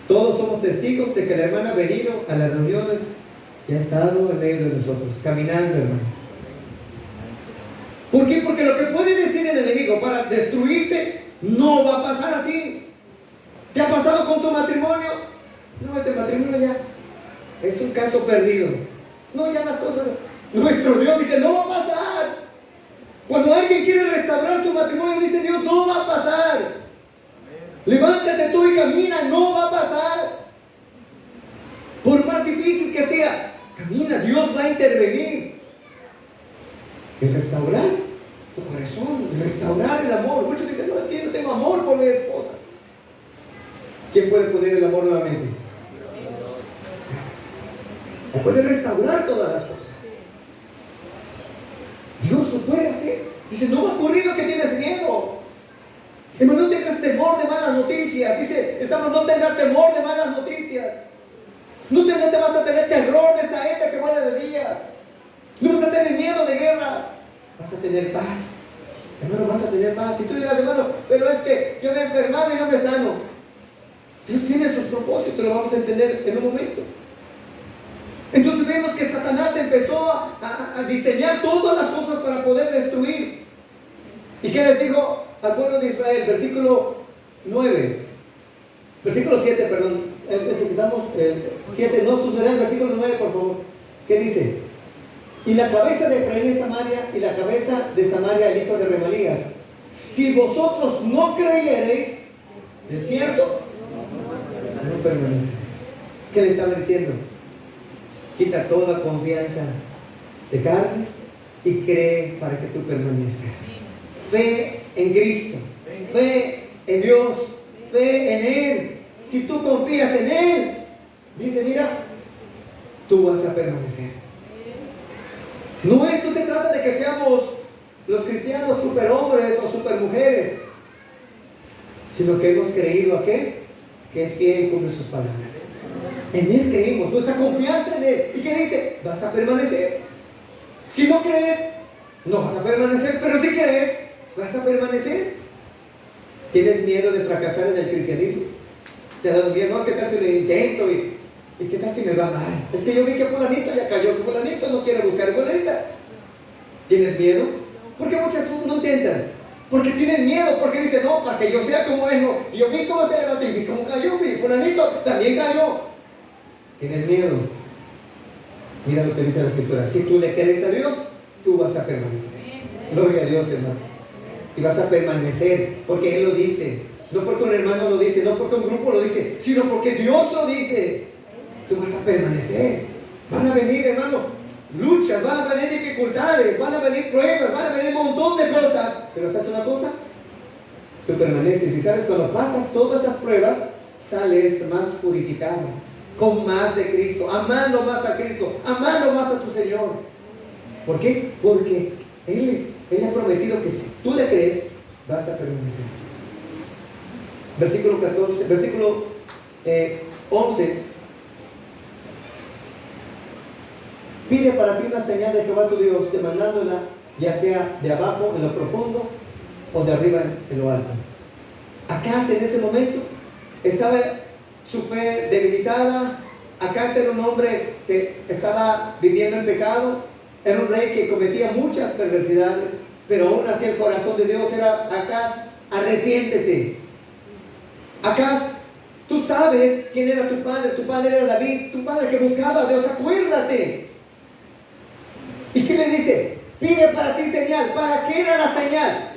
todos somos testigos de que la hermana ha venido a las reuniones y ha estado en medio de nosotros, caminando, hermano. ¿Por qué? Porque lo que puede decir el enemigo para destruirte no va a pasar así. ¿Te ha pasado con tu matrimonio? No, este matrimonio ya es un caso perdido. No, ya las cosas. Nuestro Dios dice, no va a pasar. Cuando alguien quiere restaurar su matrimonio, dice Dios, no va a pasar. Levántate tú y camina, no va a pasar. Por más difícil que sea, camina, Dios va a intervenir. Y restaurar tu corazón, restaurar el amor. Muchos dicen, no, es que yo no tengo amor por mi esposa. ¿Quién puede poner el amor nuevamente? O puede restaurar todas las cosas. Dios lo puede hacer. Dice, no va a ocurrir lo que tienes miedo. Hermano, no tengas temor de malas noticias. Dice el Salmo, no tengas temor de malas noticias. No te vas a tener terror de esa gente que muere de día. No vas a tener miedo de guerra. Vas a tener paz. Hermano, vas a tener paz. Y tú dirás, hermano, pero es que yo me he enfermado y no me sano. Dios tiene sus propósitos, lo vamos a entender en un momento. Entonces vemos que Satanás empezó a diseñar todas las cosas para poder destruir. ¿Y qué les dijo al pueblo de Israel? Versículo 9. Versículo 7, perdón. Necesitamos 7. No sucederá el versículo 9, por favor. ¿Qué dice? Y la cabeza de Efraín es Samaria, y la cabeza de Samaria el hijo de Remalías. Si vosotros no creyereis, ¿de cierto? No permanece. ¿Qué le estaba diciendo? Quita toda confianza de carne y cree para que tú permanezcas. Fe en Cristo, fe en Dios, fe en Él. Si tú confías en Él, dice, mira, tú vas a permanecer. No, esto se trata de que seamos los cristianos superhombres o supermujeres, sino que hemos creído a qué? Que es fiel y cumple sus palabras. En Él creímos, nuestra confianza en Él. ¿Y qué dice? Vas a permanecer. Si no crees, no vas a permanecer, pero si crees, vas a permanecer. ¿Tienes miedo de fracasar en el cristianismo? ¿Te ha dado miedo? No, ¿qué tal si lo intento? ¿Y qué tal si me va mal? Es que yo vi que fulanito ya cayó, que fulanito no quiere buscar fulanita. ¿Tienes miedo? ¿Por qué muchas no intentan? Porque tienen miedo, porque dicen, no, para que yo sea como él, no. Si yo vi cómo se levantó y vi cómo cayó, vi fulanito también cayó. Tienes miedo. Mira lo que dice la Escritura. Si tú le crees a Dios, tú vas a permanecer. Gloria a Dios, hermano. Y vas a permanecer porque Él lo dice. No porque un hermano lo dice, no porque un grupo lo dice, sino porque Dios lo dice. Tú vas a permanecer. Van a venir, hermano, luchas, van a venir dificultades, van a venir pruebas, van a venir un montón de cosas. Pero ¿sabes una cosa? Tú permaneces y sabes, cuando pasas todas esas pruebas, sales más purificado, con más de Cristo, amando más a Cristo, amando más a tu Señor. ¿Por qué? Porque Él ha prometido que si tú le crees, vas a permanecer. Versículo 14, versículo 11. Pide para ti una señal de Jehová tu Dios, demandándola ya sea de abajo en lo profundo o de arriba en lo alto. Acaz en ese momento estaba su fe debilitada. Acaz era un hombre que estaba viviendo en pecado. Era un rey que cometía muchas perversidades, pero aún así el corazón de Dios era: Acaz, arrepiéntete. Acaz, tú sabes quién era tu padre era David, tu padre que buscaba a Dios, acuérdate. ¿Y qué le dice? Pide para ti señal. ¿Para qué era la señal?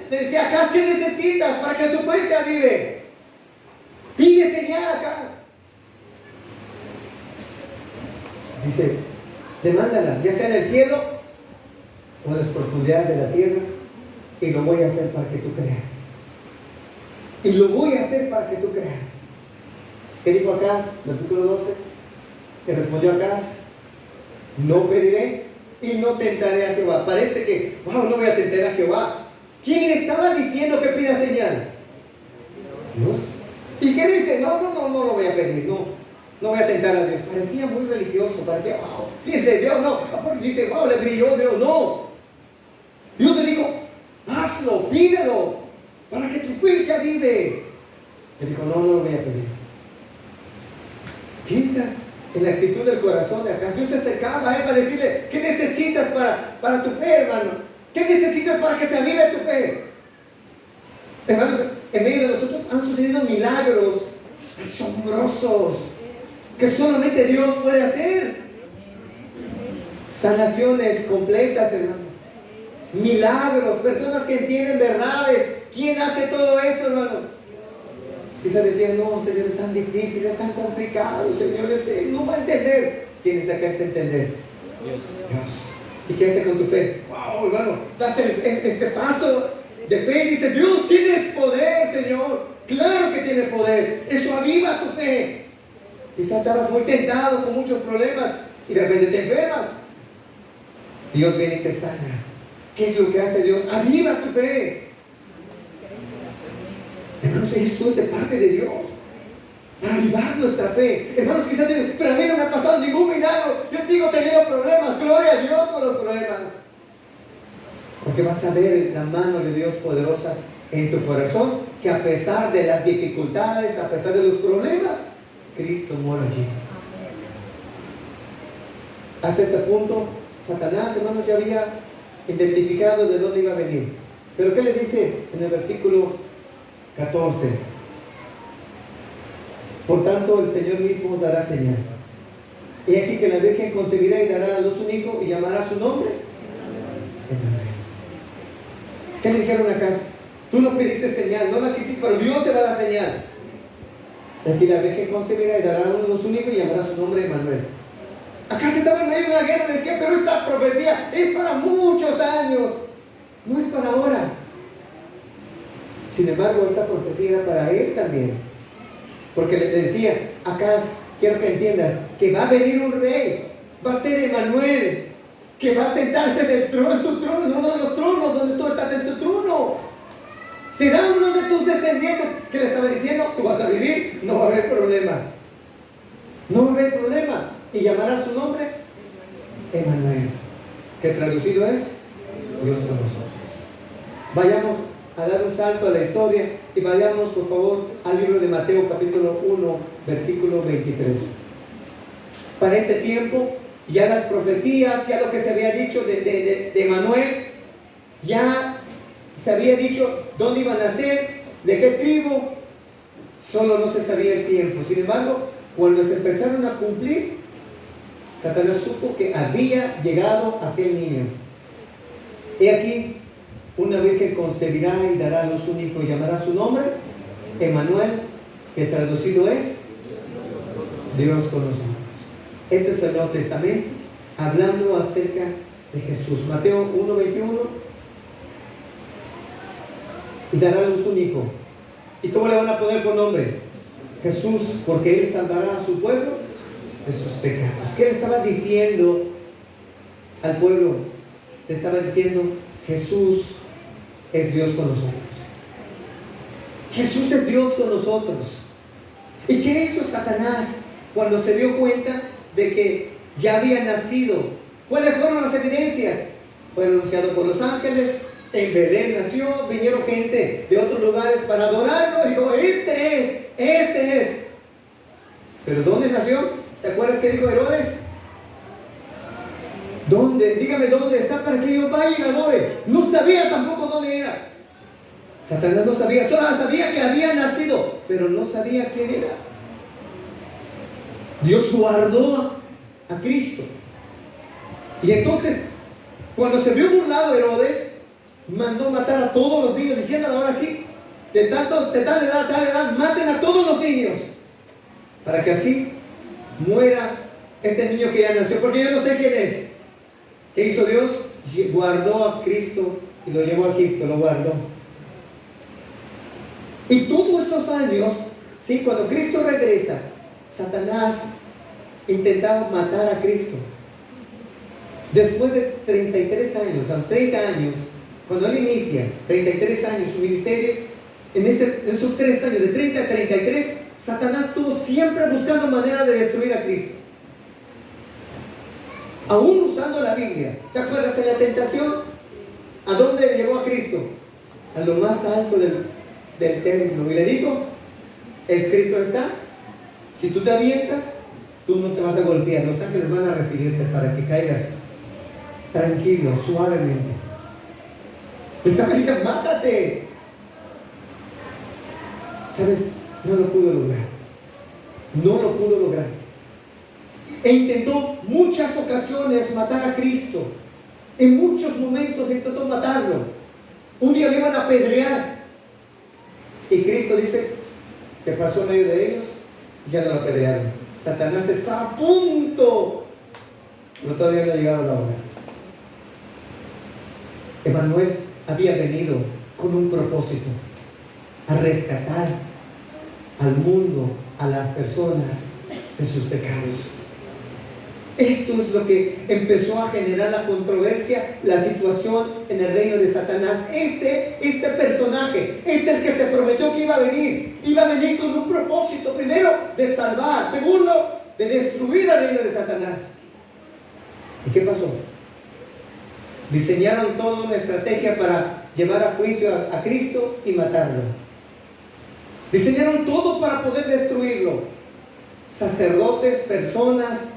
Decía Acaz, ¿qué necesitas para que tu fe se avive? Pide señal, Acaz. Dice, demándala, ya sea en el cielo o en las profundidades de la tierra, y lo voy a hacer para que tú creas. Y lo voy a hacer para que tú creas. ¿Qué dijo Acaz? Versículo 12. Que respondió Acaz: no pediré y no tentaré a Jehová. Parece que, wow, no voy a tentar a Jehová. ¿Quién le estaba diciendo que pida señal? Dios. ¿Y qué dice? No lo voy a pedir, no voy a tentar a Dios. Parecía muy religioso, parecía, wow, si es de Dios, no. Dice, wow, le brilló Dios, no. Dios te dijo, hazlo, pídelo, para que tu fe se avive. Él dijo, no lo voy a pedir. Piensa en la actitud del corazón de Acaz. Dios se acercaba a él para decirle, ¿qué necesitas para tu fe, hermano? ¿Qué necesitas para que se avive tu fe? Hermanos, en medio de nosotros han sucedido milagros asombrosos que solamente Dios puede hacer. Sanaciones completas, hermano. Milagros, personas que entienden verdades. ¿Quién hace todo eso, hermano? Quizás decían, no, Señor, es tan difícil, es tan complicado, Señor, no va a entender. ¿Quién es acá es entender? Dios. ¿Y qué hace con tu fe? Wow, hermano, das ese paso de fe y dices, Dios, tienes poder, Señor. Claro que tienes poder. Eso aviva tu fe. Quizás estabas muy tentado con muchos problemas y de repente te enfermas. Dios viene y te sana. ¿Qué es lo que hace Dios? Aviva tu fe. Hermanos, esto es de parte de Dios, para avivar nuestra fe. Hermanos, quizás digan, pero a mí no me ha pasado ningún milagro, yo sigo teniendo problemas. Gloria a Dios por los problemas, porque vas a ver la mano de Dios poderosa en tu corazón, que a pesar de las dificultades, a pesar de los problemas, Cristo mora allí. Hasta este punto, Satanás, hermanos, ya había identificado de dónde iba a venir. Pero ¿qué le dice en el versículo 14? Por tanto, el Señor mismo os dará señal. Y aquí que la Virgen concebirá y dará a luz un hijo y llamará su nombre Emmanuel. ¿Qué le dijeron acá? Tú no pediste señal, no la quisiste, pero Dios te va a dar señal. Y aquí la Virgen concebirá y dará a luz un hijo y llamará su nombre Emmanuel. Acá se estaba en medio de una guerra, decía, pero esta profecía es para muchos años, no es para ahora. Sin embargo, esta profecía era para él también, porque le decía, acá quiero que entiendas que va a venir un rey, va a ser Emmanuel, que va a sentarse en tu trono, en uno de los tronos donde tú estás en tu trono. Será uno de tus descendientes. Que le estaba diciendo, tú vas a vivir, no va a haber problema, no va a haber problema. Y llamará su nombre Emmanuel, que traducido es Dios con nosotros. Vayamos a dar un salto a la historia y vayamos, por favor, al libro de Mateo capítulo 1 versículo 23. Para este tiempo ya las profecías, ya lo que se había dicho de Emmanuel, ya se había dicho dónde iban a nacer, de qué tribu, solo no se sabía el tiempo. Sin embargo, cuando se empezaron a cumplir, Satanás supo que había llegado aquel niño. He aquí, una virgen concebirá y dará a luz un hijo y llamará su nombre Emmanuel, que traducido es Dios con nosotros. Este es el Nuevo Testamento hablando acerca de Jesús. Mateo 1:21. Y dará a luz un hijo. ¿Y cómo le van a poner por nombre? Jesús, porque él salvará a su pueblo de sus pecados. ¿Qué le estaba diciendo al pueblo? Le estaba diciendo, Jesús es Dios con nosotros. Jesús es Dios con nosotros. ¿Y qué hizo Satanás cuando se dio cuenta de que ya había nacido? ¿Cuáles fueron las evidencias? Fue anunciado por los ángeles. En Belén nació, vinieron gente de otros lugares para adorarlo. Dijo, este es. ¿Pero dónde nació? ¿Te acuerdas que dijo Herodes? ¿Dónde? Dígame dónde está para que yo vaya y adore. No sabía tampoco dónde era. Satanás no sabía, solo sabía que había nacido, pero no sabía quién era. Dios guardó a Cristo. Y entonces, cuando se vio burlado Herodes, mandó matar a todos los niños, diciendo ahora sí, de tal edad, maten a todos los niños, para que así muera este niño que ya nació, porque yo no sé quién es. ¿Qué hizo Dios? Guardó a Cristo y lo llevó a Egipto, lo guardó. Y todos estos años, ¿sí? Cuando Cristo regresa, Satanás intentaba matar a Cristo. Después de 33 años, a los 30 años, cuando él inicia 33 años su ministerio, en esos 3 años, de 30 a 33, Satanás estuvo siempre buscando manera de destruir a Cristo. Aún usando la Biblia. ¿Te acuerdas en la tentación? ¿A dónde llevó a Cristo? A lo más alto del templo. Y le dijo, escrito está, si tú te avientas, tú no te vas a golpear. Los ángeles van a recibirte para que caigas tranquilo, suavemente. Estaba diciendo, mátate. ¿Sabes? No lo pudo lograr. No lo pudo lograr. E intentó muchas ocasiones matar a Cristo. En muchos momentos intentó matarlo. Un día lo iban a apedrear. Y Cristo dice que pasó en medio de ellos y ya no lo apedrearon. Satanás está a punto, pero todavía no ha llegado la hora. Emmanuel había venido con un propósito: a rescatar al mundo, a las personas de sus pecados. Esto es lo que empezó a generar la controversia, la situación en el reino de Satanás. Este personaje es el que se prometió que iba a venir con un propósito: primero, de salvar; segundo, de destruir al reino de Satanás. ¿Y qué pasó? Diseñaron toda una estrategia para llevar a juicio a Cristo y matarlo. Diseñaron todo para poder destruirlo. Sacerdotes, personas,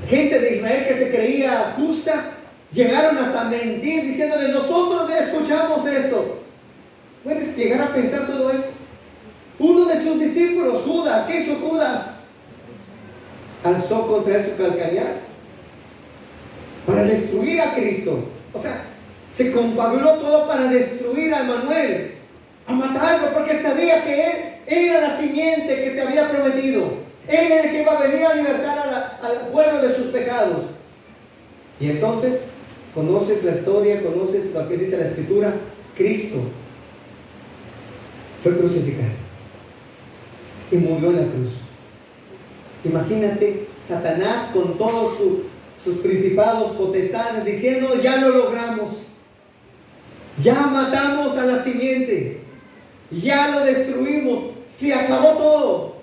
gente de Israel que se creía justa, llegaron hasta a mentir diciéndole: nosotros escuchamos esto. ¿Puedes llegar a pensar todo esto? Uno de sus discípulos, Judas, ¿qué hizo Judas? Alzó contra él su calcañar para destruir a Cristo. O sea, se confabuló todo para destruir a Emmanuel, a matarlo, porque sabía que él era la simiente que se había prometido. Él era el que iba a venir a libertar al pueblo de sus pecados. Y entonces, conoces la historia, conoces lo que dice la Escritura. Cristo fue crucificado y murió en la cruz. Imagínate, Satanás con todos sus principados, potestades, diciendo: ya lo logramos, ya matamos a la simiente, ya lo destruimos, se acabó todo.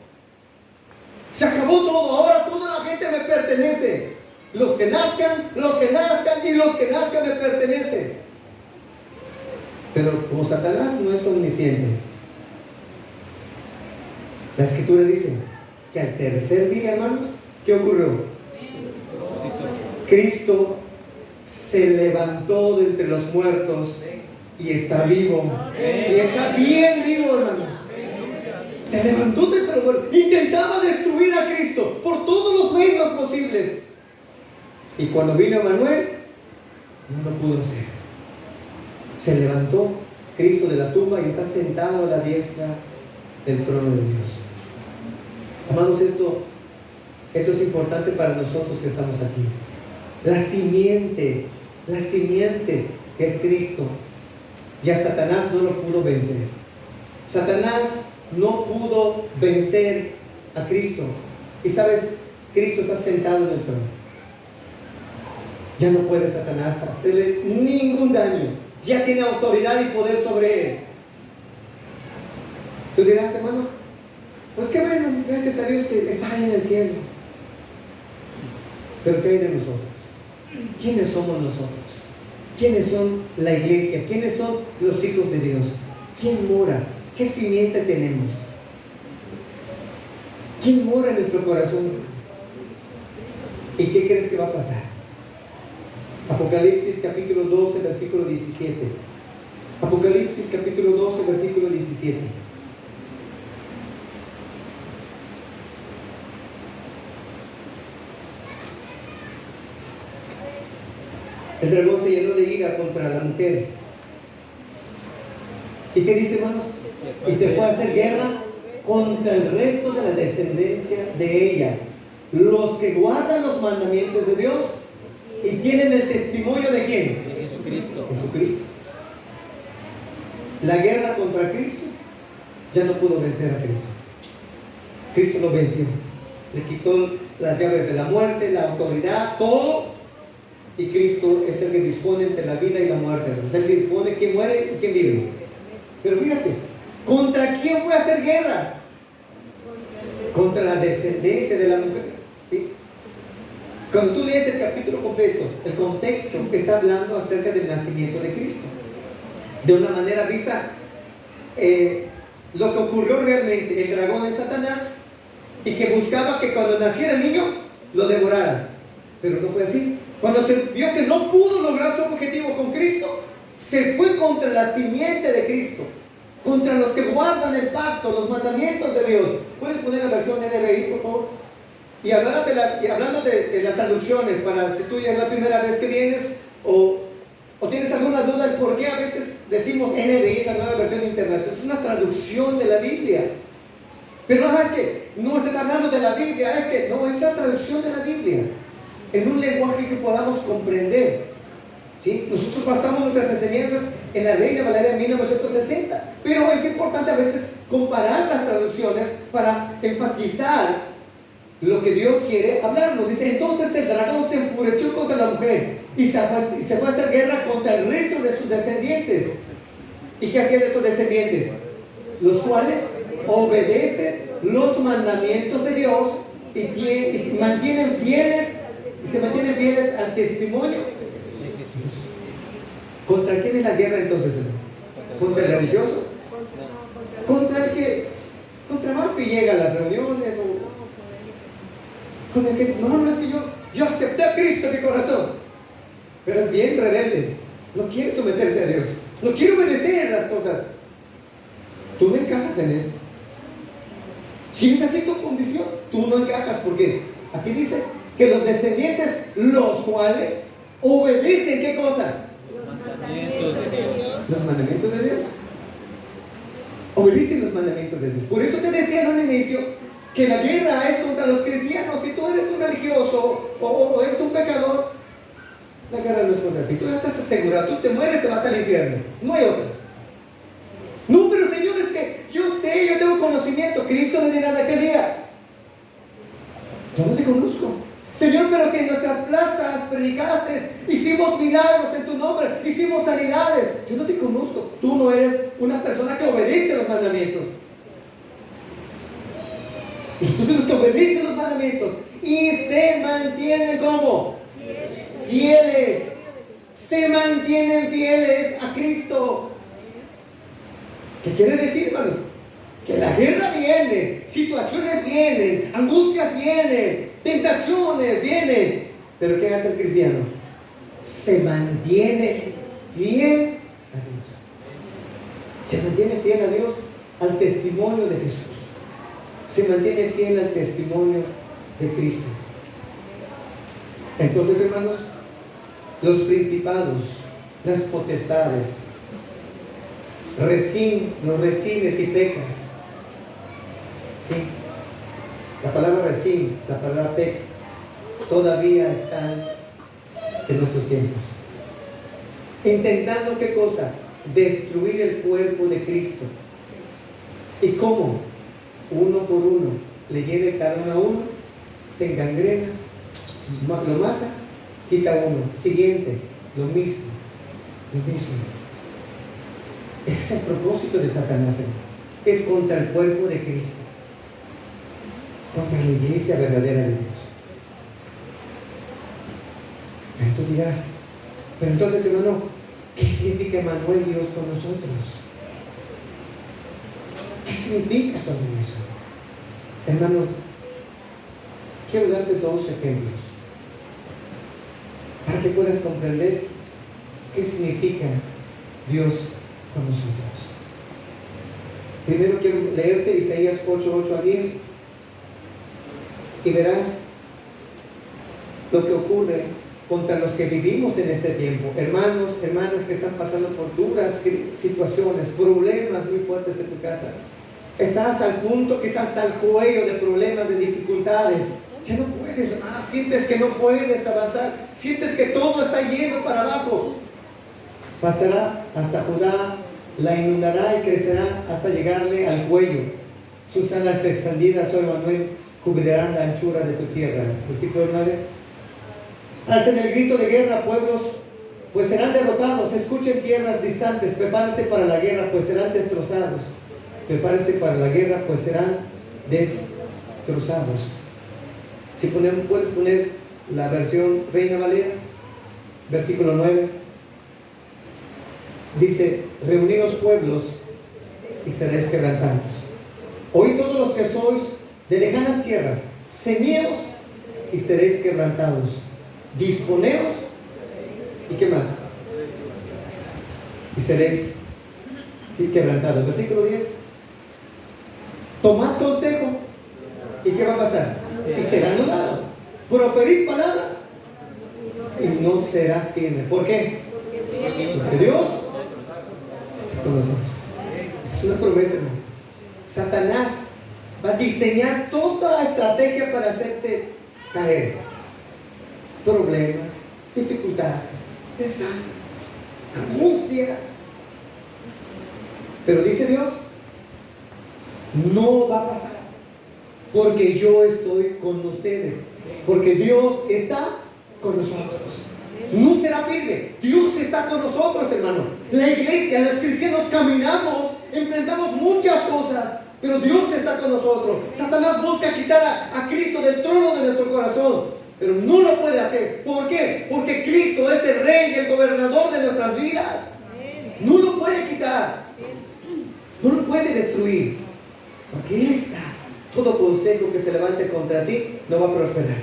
Se acabó todo, ahora toda la gente me pertenece. Los que nazcan y los que nazcan me pertenecen. Pero como Satanás no es omnisciente, la Escritura dice que al tercer día, hermanos, ¿qué ocurrió? Cristo se levantó de entre los muertos y está vivo. Y está bien vivo, hermanos. Se levantó de entre los muertos. Intentaba destruir a Cristo por todos los medios posibles. Y cuando vino Emmanuel, no lo pudo hacer. Se levantó Cristo de la tumba y está sentado a la diestra del trono de Dios. Amados, esto es importante para nosotros que estamos aquí. La simiente que es Cristo, ya Satanás no lo pudo vencer. Satanás no pudo vencer a Cristo. Y sabes, Cristo está sentado en el trono. Ya no puede Satanás hacerle ningún daño. Ya tiene autoridad y poder sobre él. Tú dirás: hermano, pues qué bueno, gracias a Dios que está ahí en el cielo. Pero ¿qué hay de nosotros? ¿Quiénes somos nosotros? ¿Quiénes son la iglesia? ¿Quiénes son los hijos de Dios? ¿Quién mora? ¿Qué simiente tenemos? ¿Quién mora en nuestro corazón? ¿Y qué crees que va a pasar? Apocalipsis capítulo 12, versículo 17. Apocalipsis capítulo 12, versículo 17. El dragón se llenó de ira contra la mujer. ¿Y qué dice, hermanos? Y se fue a hacer guerra contra el resto de la descendencia de ella, los que guardan los mandamientos de Dios y tienen el testimonio de ¿quién? De Jesucristo. Jesucristo. La guerra contra Cristo ya no pudo vencer a Cristo. Cristo lo venció. Le quitó las llaves de la muerte, la autoridad, todo. Y Cristo es el que dispone entre la vida y la muerte. Es el que dispone quién muere y quién vive. Pero fíjate, ¿contra quién fue a hacer guerra? Contra la descendencia de la mujer. ¿Sí? Cuando tú lees el capítulo completo, el contexto está hablando acerca del nacimiento de Cristo. De una manera vista, lo que ocurrió realmente, el dragón es Satanás, y que buscaba que cuando naciera el niño, lo devoraran. Pero no fue así. Cuando se vio que no pudo lograr su objetivo con Cristo, se fue contra la simiente de Cristo, contra los que guardan el pacto, los mandamientos de Dios. ¿Puedes poner la versión NBI, por favor? Y hablando de las traducciones, para si tú ya es la primera vez que vienes o tienes alguna duda de por qué a veces decimos NBI, la nueva versión internacional, es una traducción de la Biblia. Pero no es que no estén hablando de la Biblia, es que no, es la traducción de la Biblia en un lenguaje que podamos comprender. ¿Sí? Nosotros basamos nuestras enseñanzas en la Reina Valera de 1960, pero es importante a veces comparar las traducciones para enfatizar lo que Dios quiere hablarnos. Dice, entonces el dragón se enfureció contra la mujer y se fue a hacer guerra contra el resto de sus descendientes. ¿Y qué hacían estos descendientes? Los cuales obedecen los mandamientos de Dios y se mantienen fieles al testimonio. ¿Contra quién es la guerra entonces? ¿Contra el religioso? ¿Contra el que llega a las reuniones? Con el que dice, no, es que yo acepté a Cristo en mi corazón, pero es bien rebelde, no quiere someterse a Dios, no quiere obedecer las cosas. Tú no encajas en eso. Si es así tu condición, tú no encajas. ¿Por qué? Aquí dice que los descendientes, los cuales obedecen, ¿qué cosa? Los mandamientos de Dios. Los mandamientos de Dios. Obedecen los mandamientos de Dios. Por eso te decía en un inicio que la guerra es contra los cristianos. Si tú eres un religioso o eres un pecador, la guerra no es contra ti. Tú ya estás asegurado. Tú te mueres, te vas al infierno. No hay otra. No, pero Señor, es que yo sé, yo tengo conocimiento. Cristo le dirá en aquel día, yo no te conozco. Señor, pero si en nuestras plazas predicaste, hicimos milagros en tu nombre, hicimos sanidades, yo no te conozco. Tú no eres una persona que obedece los mandamientos. Y entonces los que obedecen los mandamientos y se mantienen como fieles, se mantienen fieles a Cristo. ¿Qué quiere decir, hermano? Que la guerra viene, situaciones vienen, angustias vienen, tentaciones vienen. Pero ¿qué hace el cristiano? Se mantiene fiel a Dios. Se mantiene fiel a Dios, al testimonio de Jesús. Se mantiene fiel al testimonio de Cristo. Entonces, hermanos, los principados, las potestades, los resines y pecas. ¿Sí? La palabra resin, la palabra pec, todavía están en nuestros tiempos. Intentando, ¿qué cosa? Destruir el cuerpo de Cristo. ¿Y cómo? Uno por uno. Le lleva el talón a uno, se engangrena, lo mata, quita uno. Siguiente, lo mismo. Ese es el propósito de Satanás. Es contra el cuerpo de Cristo, contra la iglesia verdadera de Dios. Pero tú dirás, pero entonces, hermano, ¿qué significa Emmanuel, Dios con nosotros? ¿Qué significa todo eso? Hermano, quiero darte dos ejemplos para que puedas comprender qué significa Dios con nosotros. Primero quiero leerte Isaías 8:8-10 y verás lo que ocurre contra los que vivimos en este tiempo, hermanos, hermanas que están pasando por duras situaciones, problemas muy fuertes en tu casa. Estás al punto, quizás hasta el cuello de problemas, de dificultades. Ya no puedo. sientes más, sientes que no puedes avanzar, sientes que todo está yendo para abajo. Pasará hasta Judá, la inundará y crecerá hasta llegarle al cuello. Sus alas extendidas, oh Emanuel, cubrirán la anchura de tu tierra. Versículo 9. Alcen el grito de guerra, pueblos, pues serán derrotados. Escuchen tierras distantes, prepárense para la guerra, pues serán destrozados. Prepárense para la guerra, pues serán destrozados. Si puedes poner la versión Reina Valera, versículo 9. Dice: reunidos pueblos y seréis quebrantados. Oíd todos los que sois de lejanas tierras, ceñidos y seréis quebrantados. Disponeos, ¿y qué más? Y seréis quebrantados. Versículo 10. Tomad consejo, ¿y qué va a pasar? Y será anulado. Proferid palabra y no será firme. ¿Por qué? Porque Dios está con nosotros. Es una promesa, hermano. Satanás va a diseñar toda la estrategia para hacerte caer. Problemas, dificultades, desánimos, angustias. Pero dice Dios, no va a pasar, porque yo estoy con ustedes, porque Dios está con nosotros. No será firme. Dios está con nosotros, hermano. La iglesia, los cristianos caminamos, enfrentamos muchas cosas, pero Dios está con nosotros. Satanás busca quitar a Cristo del trono de nuestro corazón, pero no lo puede hacer. ¿Por qué? Porque Cristo es el Rey y el gobernador de nuestras vidas. No lo puede quitar, no lo puede destruir, porque Él está. Todo consejo que se levante contra ti no va a prosperar.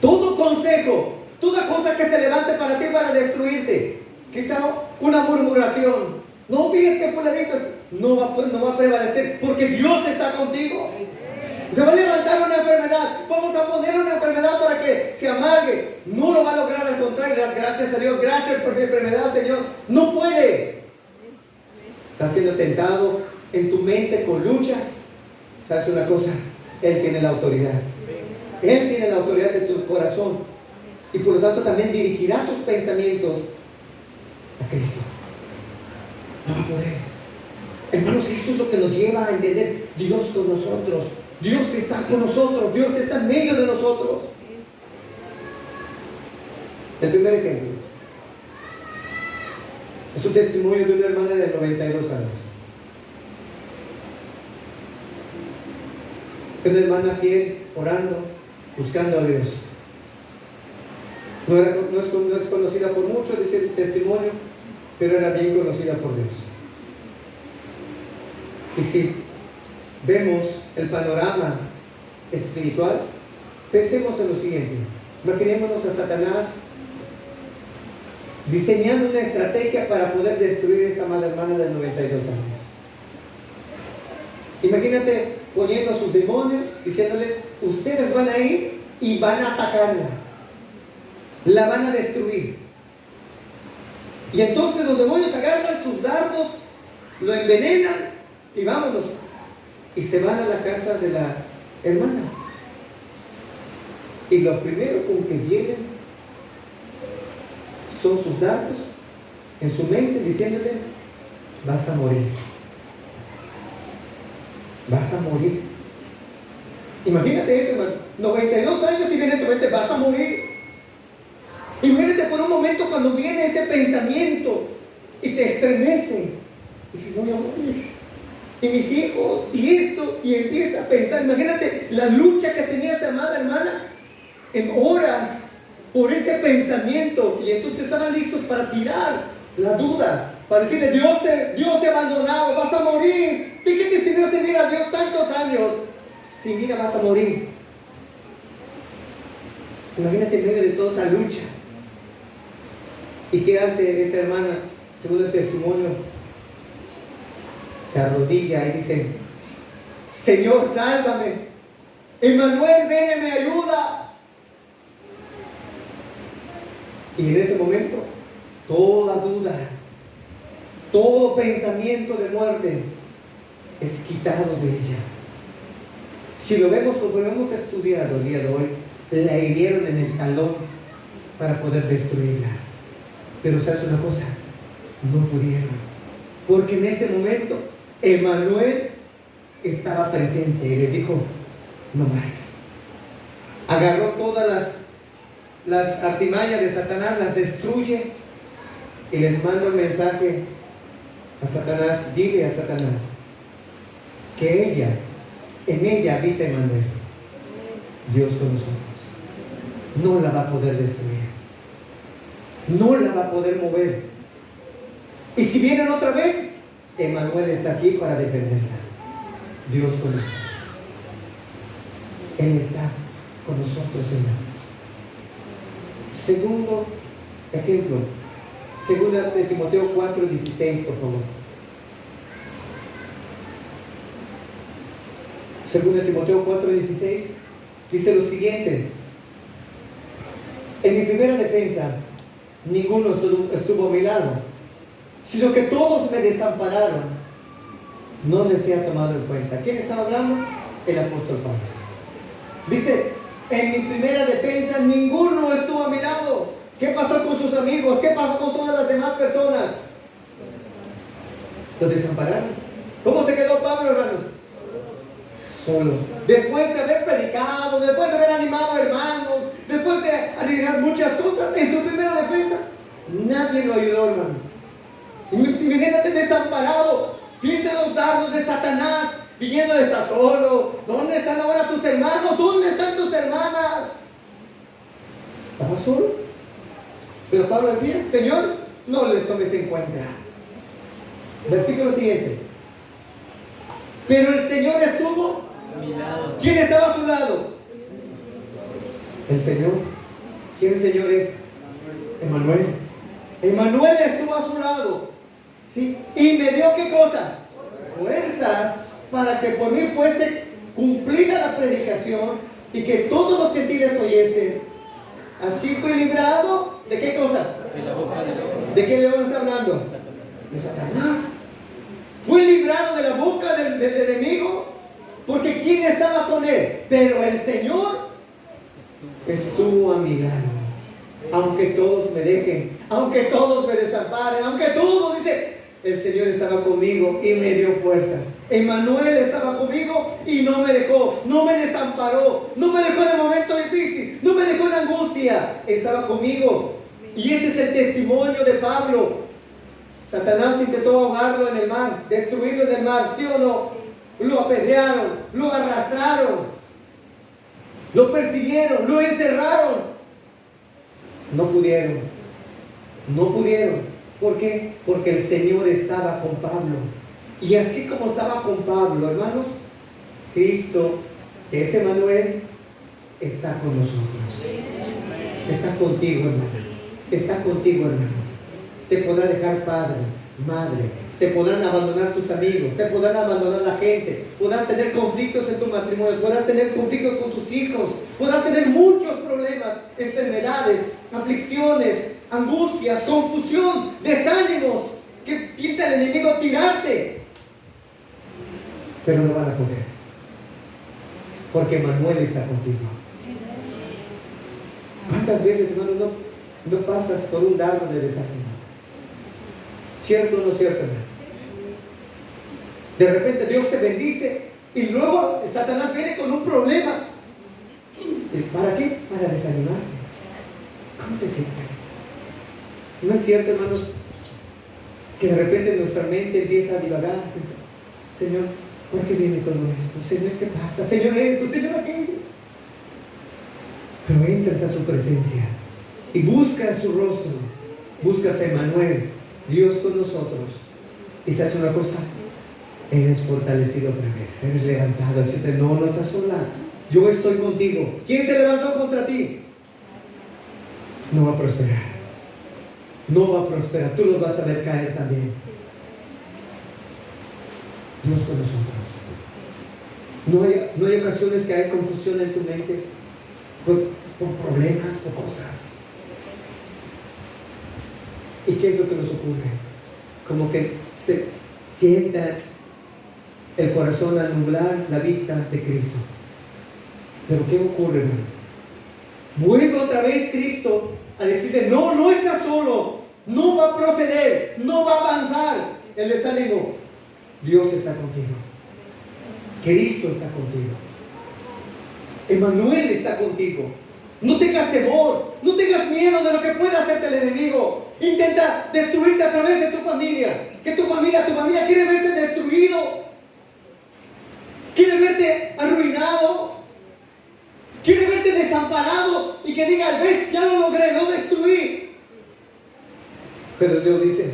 Todo consejo, toda cosa que se levante para ti para destruirte, quizá una murmuración, no, fíjate que fulanito no va a prevalecer, porque Dios está contigo. Se va a levantar una enfermedad, vamos a poner una enfermedad para que se amargue. No lo va a lograr, al contrario, das gracias a Dios. Gracias por mi enfermedad, Señor. No puede. Estás siendo tentado en tu mente con luchas. ¿Sabes una cosa? Él tiene la autoridad. Él tiene la autoridad de tu corazón. Y por lo tanto también dirigirá tus pensamientos a Cristo. No va a poder. Hermanos, esto es lo que nos lleva a entender: Dios con nosotros. Dios está con nosotros, Dios está en medio de nosotros. El primer ejemplo es un testimonio de una hermana de 92 años. Una hermana fiel, orando, buscando a Dios. No es conocida por muchos, dice el testimonio, pero era bien conocida por Dios. Y si vemos el panorama espiritual, pensemos en lo siguiente: imaginémonos a Satanás diseñando una estrategia para poder destruir a esta amada hermana de 92 años. Imagínate poniendo a sus demonios, diciéndole: ustedes van a ir y van a atacarla, la van a destruir. Y entonces los demonios agarran sus dardos, lo envenenan y vámonos. Y se van a la casa de la hermana. Y lo primero con que vienen son sus datos en su mente, diciéndole: vas a morir. Vas a morir. Imagínate eso, hermano. 92 años y viene en tu mente: vas a morir. Imagínate por un momento cuando viene ese pensamiento y te estremece. Y dices: voy a morir. Y mis hijos, y esto, y empieza a pensar. Imagínate la lucha que tenía esta amada hermana en horas por ese pensamiento. Y entonces estaban listos para tirar la duda, para decirle: Dios te ha abandonado, vas a morir. ¿De qué te sirvió tener a Dios tantos años si mira, vas a morir? Imagínate en medio de toda esa lucha. ¿Y qué hace esta hermana? Según el testimonio, se arrodilla y dice: Señor, sálvame. Emmanuel, ven y me ayuda. Y en ese momento, toda duda, todo pensamiento de muerte es quitado de ella. Si lo vemos como hemos estudiado el día de hoy, la hirieron en el talón para poder destruirla. Pero ¿sabes una cosa? No pudieron. Porque en ese momento Emmanuel estaba presente y les dijo, no más. Agarró todas las artimañas de Satanás, las destruye y les manda un mensaje a Satanás. Dile a Satanás que en ella habita Emmanuel, Dios con nosotros. No la va a poder destruir, no la va a poder mover. Y si vienen otra vez, Emmanuel está aquí para defenderla. Dios con nosotros. Él está con nosotros, hermano. Segundo ejemplo, segunda de Timoteo 4:16, por favor. Segunda de Timoteo 4:16 dice lo siguiente: en mi primera defensa ninguno estuvo a mi lado, sino que todos me desampararon, no les he tomado en cuenta. ¿Quién estaba hablando? El apóstol Pablo. Dice, en mi primera defensa ninguno estuvo a mi lado. ¿Qué pasó con sus amigos? ¿Qué pasó con todas las demás personas? Los desampararon. ¿Cómo se quedó Pablo, hermanos? Solo. Después de haber predicado, después de haber animado a hermanos, después de arriesgar muchas cosas, en su primera defensa nadie lo ayudó, hermano. Imagínate desamparado. Piensa en los dardos de Satanás, viniendo de estar solo. ¿Dónde están ahora tus hermanos? ¿Dónde están tus hermanas? ¿Estaba solo? Pero Pablo decía, Señor, no les tomes en cuenta. Versículo siguiente. Pero el Señor estuvo a mi lado. ¿Quién estaba a su lado? El Señor. ¿Quién el Señor es? Emmanuel. Emmanuel estuvo a su lado, ¿sí? Y me dio ¿qué cosa? Fuerzas para que por mí fuese cumplida la predicación y que todos los gentiles oyesen. Así fue librado ¿de qué cosa? De la boca del león. ¿De qué león está hablando? De Satanás. Fue librado de la boca del enemigo, porque ¿quién estaba con él? Pero el Señor estuvo a mi lado. Aunque todos me dejen, aunque todos me desamparen, aunque todo, dice, el Señor estaba conmigo y me dio fuerzas. Emmanuel estaba conmigo y no me dejó, no me desamparó, no me dejó en el momento difícil, no me dejó en la angustia, estaba conmigo. Y este es el testimonio de Pablo. Satanás intentó ahogarlo en el mar, destruirlo en el mar, ¿sí o no? Lo apedrearon, lo arrastraron, lo persiguieron, lo encerraron. No pudieron. ¿Por qué? Porque el Señor estaba con Pablo. Y así como estaba con Pablo, hermanos, Cristo, que es Emmanuel, está con nosotros. Está contigo, hermano. Está contigo, hermano. Te podrá dejar padre, madre, te podrán abandonar tus amigos, te podrán abandonar la gente, podrás tener conflictos en tu matrimonio, podrás tener conflictos con tus hijos, podrás tener muchos problemas, enfermedades, aflicciones, angustias, confusión, desánimos, que tienta el enemigo a tirarte. Pero no van a poder, porque Manuel está contigo. ¿Cuántas veces, hermano, no pasas por un dardo de desánimo? ¿Cierto o no cierto, hermano? De repente Dios te bendice y luego Satanás viene con un problema. ¿Para qué? Para desanimarte. ¿Cómo te sientes? ¿No es cierto, hermanos, que de repente nuestra mente empieza a divagar? Señor, ¿por qué viene todo esto? Señor, ¿qué pasa? Señor, esto, Señor, aquello. Pero entras a su presencia y buscas su rostro, buscas a Emmanuel, Dios con nosotros, y se hace una cosa, eres fortalecido otra vez, eres levantado, decirte, no estás sola, yo estoy contigo. ¿Quién se levantó contra ti? No va a prosperar, no va a prosperar, tú los vas a ver caer también. Dios con nosotros. No hay ocasiones que hay confusión en tu mente por problemas, por cosas. ¿Y qué es lo que nos ocurre? Como que se tienta el corazón al nublar la vista de Cristo. Pero ¿qué ocurre, hermano? Vuelve otra vez Cristo a decirte, no, no estás solo, no va a proceder, no va a avanzar el desánimo. Dios está contigo. Cristo está contigo. Emmanuel está contigo. No tengas temor, no tengas miedo de lo que pueda hacerte el enemigo. Intenta destruirte a través de tu familia. Que tu familia quiere verte destruido. Quiere verte arruinado. Quiere verte desamparado y que diga, ves, ya lo logré, lo destruí. Pero Dios dice,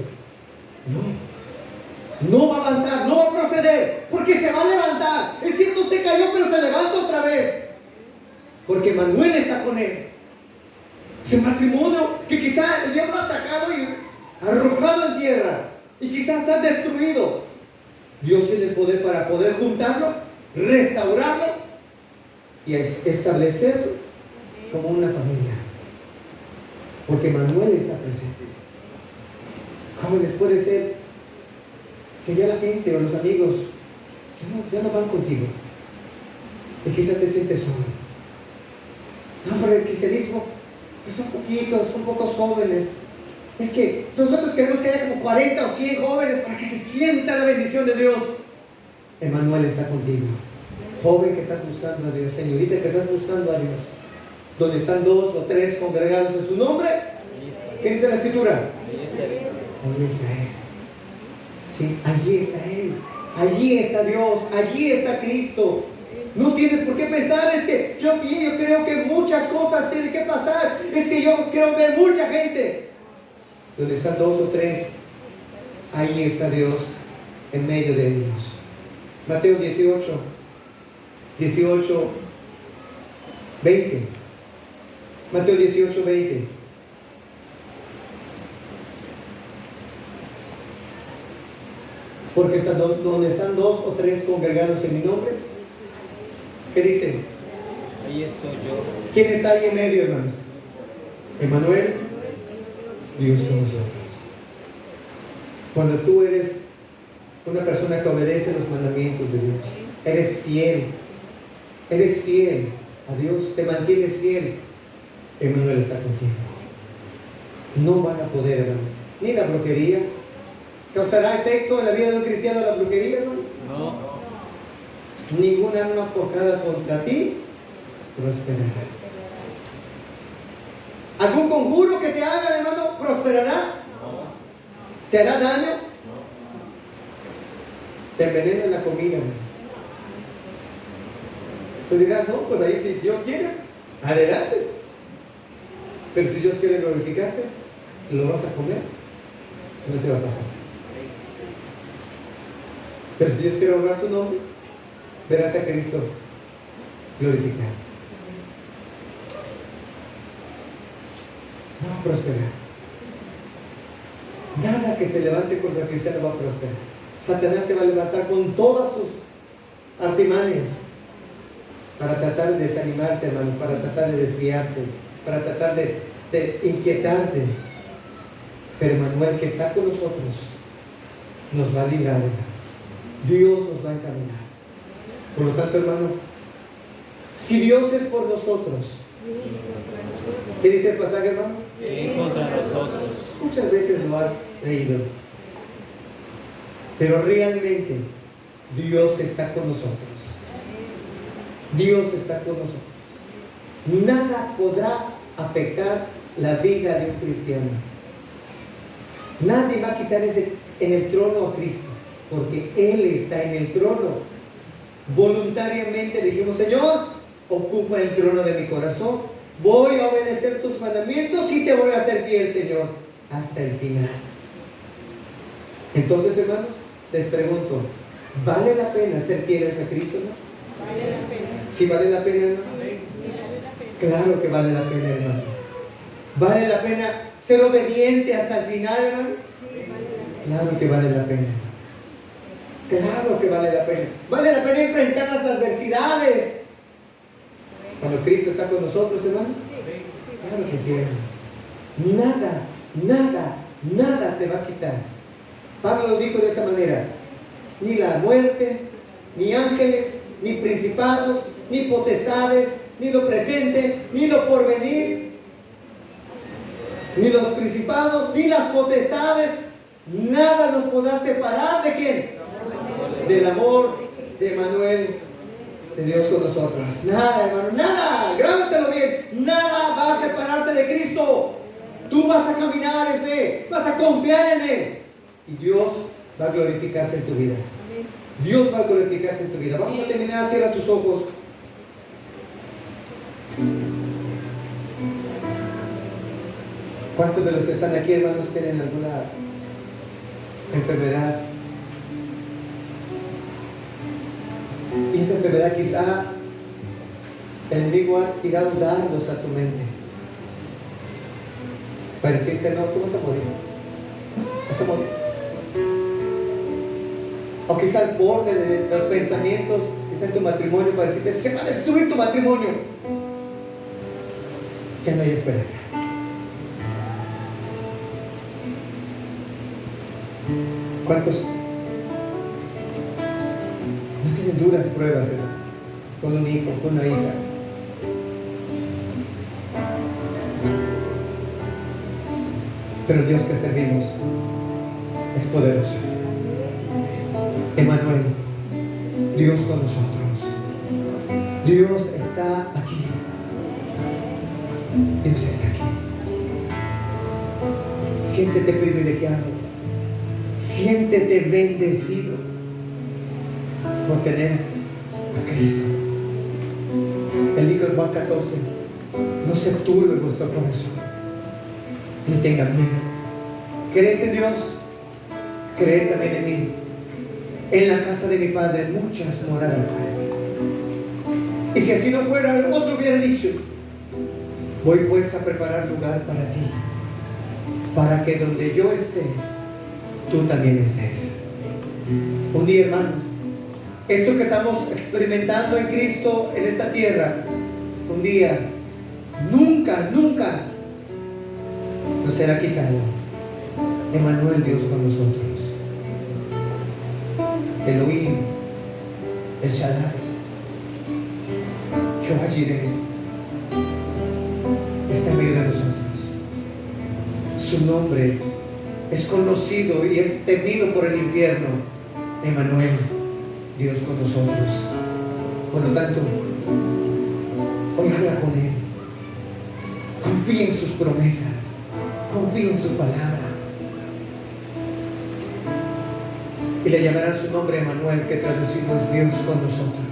no va a avanzar, no va a proceder, porque se va a levantar. Es cierto, se cayó, pero se levanta otra vez. Porque Manuel está con él. Ese matrimonio que quizá el diablo ha atacado y arrojado en tierra, y quizá está destruido. Dios tiene el poder para poder juntarlo, restaurarlo y establecerlo como una familia. Porque Manuel está presente. Jóvenes, puede ser que ya la gente o los amigos ya no van contigo. Y quizás te sientes solo. No, por el cristianismo, pues son poquitos, son pocos jóvenes. Es que nosotros queremos que haya como 40 o 100 jóvenes para que se sienta la bendición de Dios. Emmanuel está contigo. Joven que estás buscando a Dios, señorita que estás buscando a Dios. Donde están 2 o 3 congregados en su nombre. ¿Qué dice la Escritura? Allí está Él. Sí, allí está Él. Allí está Dios. Allí está Cristo. No tienes por qué pensar, es que yo creo que muchas cosas tienen que pasar. Es que yo quiero ver mucha gente. Donde están 2 o 3, ahí está Dios en medio de ellos. Mateo 18, 20. Mateo 18, 20. Porque donde están 2 o 3 congregados en mi nombre, ¿qué dice? Ahí estoy yo. ¿Quién está ahí en medio, hermano? Emmanuel, Dios con nosotros. Cuando tú eres una persona que obedece los mandamientos de Dios, eres fiel a Dios, te mantienes fiel, Emmanuel está contigo. No van a poder, hermano, ni la brujería. ¿Causará efecto en la vida de un cristiano la brujería, hermano? No. Ninguna arma forjada contra ti prosperará. ¿Algún conjuro que te hagan, hermano, prosperará? No. ¿Te hará daño? No. Te envenenan la comida, hermano. Tú dirás, no, pues ahí si Dios quiere, adelante. Pero si Dios quiere glorificarte, lo vas a comer, no te va a pasar. Pero si Dios quiere honrar su nombre, verás a Cristo glorificado. No va a prosperar. Nada que se levante contra el cristiano va a prosperar. Satanás se va a levantar con todas sus artimañas para tratar de desanimarte, hermano, para tratar de desviarte, para tratar de inquietarte. Pero Emmanuel, que está con nosotros, nos va a librar, hermano. Dios nos va a encaminar. Por lo tanto, hermano, si Dios es por nosotros, ¿qué dice el pasaje, hermano? Contra nosotros. Muchas veces lo has leído, pero realmente Dios está con nosotros. Dios está con nosotros. Nada podrá afectar la vida de un cristiano. Nadie va a quitar en el trono a Cristo, porque Él está en el trono. Voluntariamente le dijimos, Señor, ocupa el trono de mi corazón. Voy a obedecer tus mandamientos y te voy a ser fiel, Señor, hasta el final. Entonces, hermanos, les pregunto, ¿vale la pena ser fieles a Cristo, no? Vale la pena. ¿Sí vale la pena, hermano? Sí, vale la pena. Claro que vale la pena, hermano. ¿Vale la pena ser obediente hasta el final, hermano? Sí, vale la pena. Claro que vale la pena. Claro que vale la pena. Vale la pena enfrentar las adversidades. Cuando Cristo está con nosotros, hermano. Claro que sí, hermano. Nada te va a quitar. Pablo lo dijo de esta manera: ni la muerte, ni ángeles, ni principados, ni potestades, ni lo presente, ni lo porvenir, ni los principados, ni las potestades, nada nos podrá separar ¿de quién? Del amor de Emmanuel, de Dios con nosotros. Nada, hermano, nada, grábatelo bien, nada va a separarte de Cristo. Tú vas a caminar en fe, vas a confiar en Él y Dios va a glorificarse en tu vida. Dios va a glorificarse en tu vida. Vamos a terminar, cierra tus ojos. ¿Cuántos de los que están aquí, hermanos, tienen alguna enfermedad? Y esa enfermedad quizá el enemigo ha tirado dardos a tu mente para decirte, no, tú vas a morir. Vas a morir. O quizá al borde de los pensamientos, quizá en tu matrimonio, para decirte, se va a destruir tu matrimonio. Ya no hay esperanza. ¿Cuántos no tienen duras pruebas con un hijo, con una hija? Pero el Dios que servimos es poderoso. Emmanuel, Dios con nosotros. Dios está aquí. Dios está aquí. Siéntete privilegiado. Siéntete bendecido por tener a Cristo. Él dijo en Juan 14, no se turbe vuestro corazón, ni tengan miedo. ¿Crees en Dios? Cree también en mí. En la casa de mi Padre muchas moradas hay. Y si así no fuera, os lo hubiera dicho. Voy pues a preparar lugar para ti, para que donde yo esté, tú también estés. Un día, hermano, esto que estamos experimentando en Cristo en esta tierra, un día, nunca nos será quitado. Emmanuel, Dios con nosotros. Elohim, El Shaddai, Jehová Jireh, está en medio de nosotros. Su nombre es conocido y es temido por el infierno. Emmanuel, Dios con nosotros. Por lo tanto, hoy habla con Él. Confía en sus promesas. Confía en su palabra. Y le llamarán su nombre Emmanuel, que traducido es Dios con nosotros.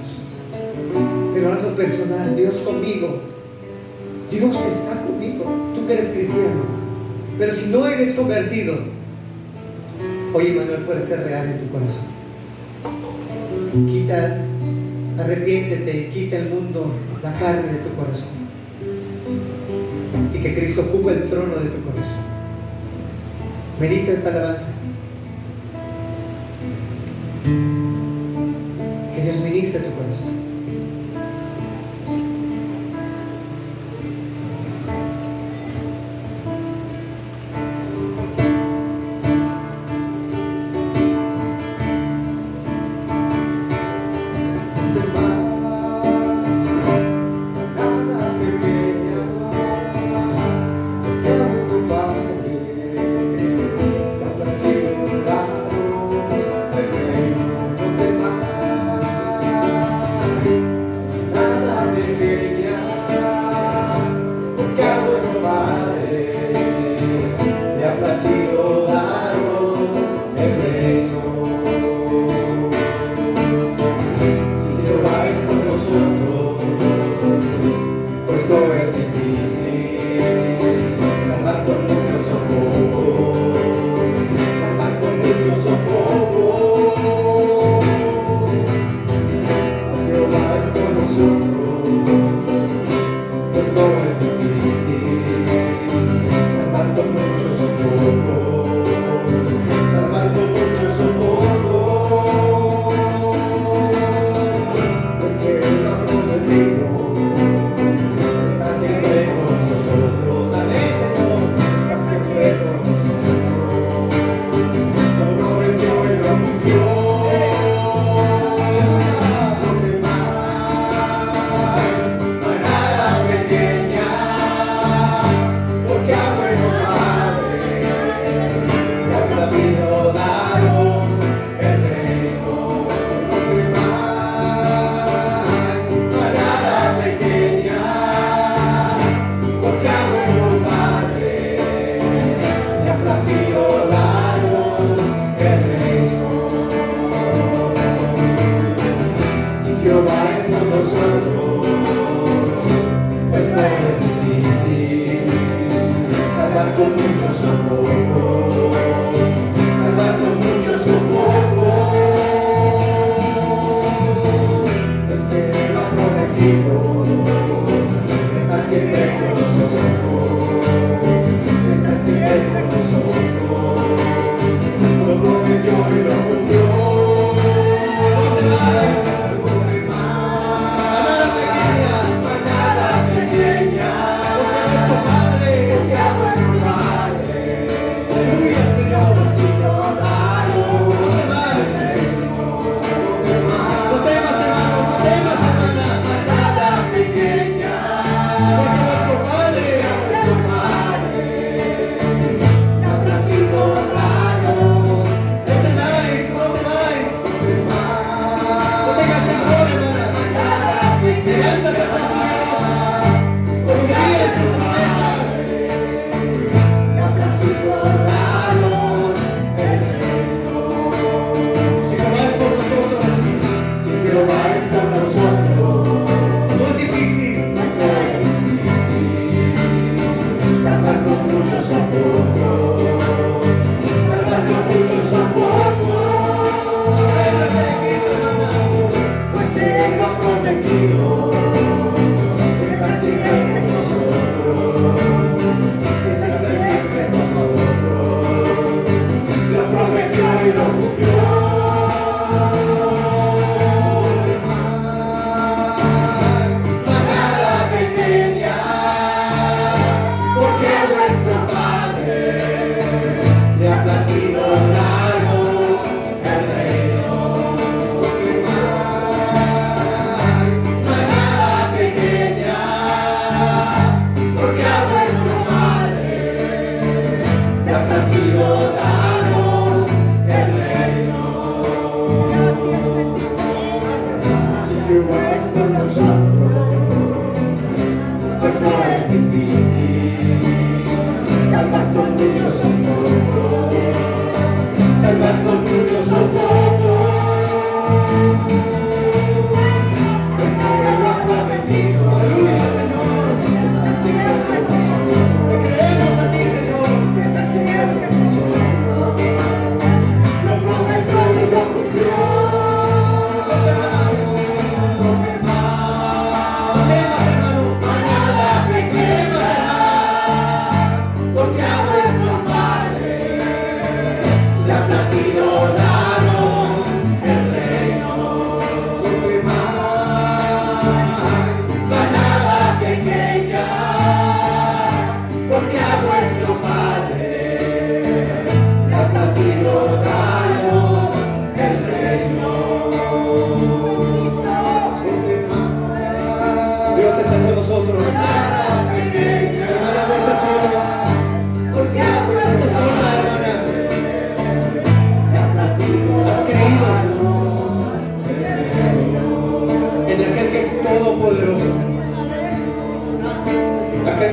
Pero algo personal, Dios conmigo. Dios está conmigo. Tú que eres cristiano. Pero si no eres convertido, hoy Emmanuel puede ser real en tu corazón. Arrepiéntete, quita el mundo, la carne de tu corazón. Y que Cristo ocupe el trono de tu corazón. Medita esta alabanza. Que Dios ministre tu corazón.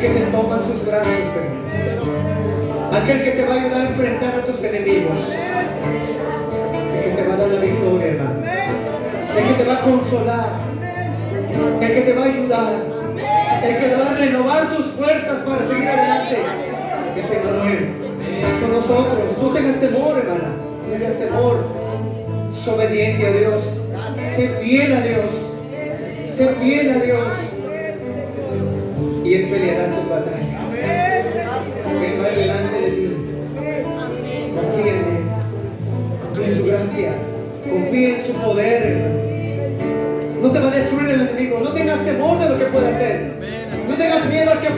que te toma en sus brazos, Señor. Aquel que te va a ayudar a enfrentar a tus enemigos. El que te va a dar la victoria, hermano. El que te va a consolar. El que te va a ayudar. El que te va a renovar tus fuerzas para seguir adelante. Es Emmanuel. Con nosotros. No tengas temor, hermana. No tengas temor. Sé obediente a Dios. Sé fiel a Dios. Sé fiel a Dios. Y Él peleará tus batallas. Él va delante de ti. Confía en Él. Confía en su gracia. Confía en su poder. No te va a destruir el enemigo. No tengas temor de lo que puede hacer. No tengas miedo a aquel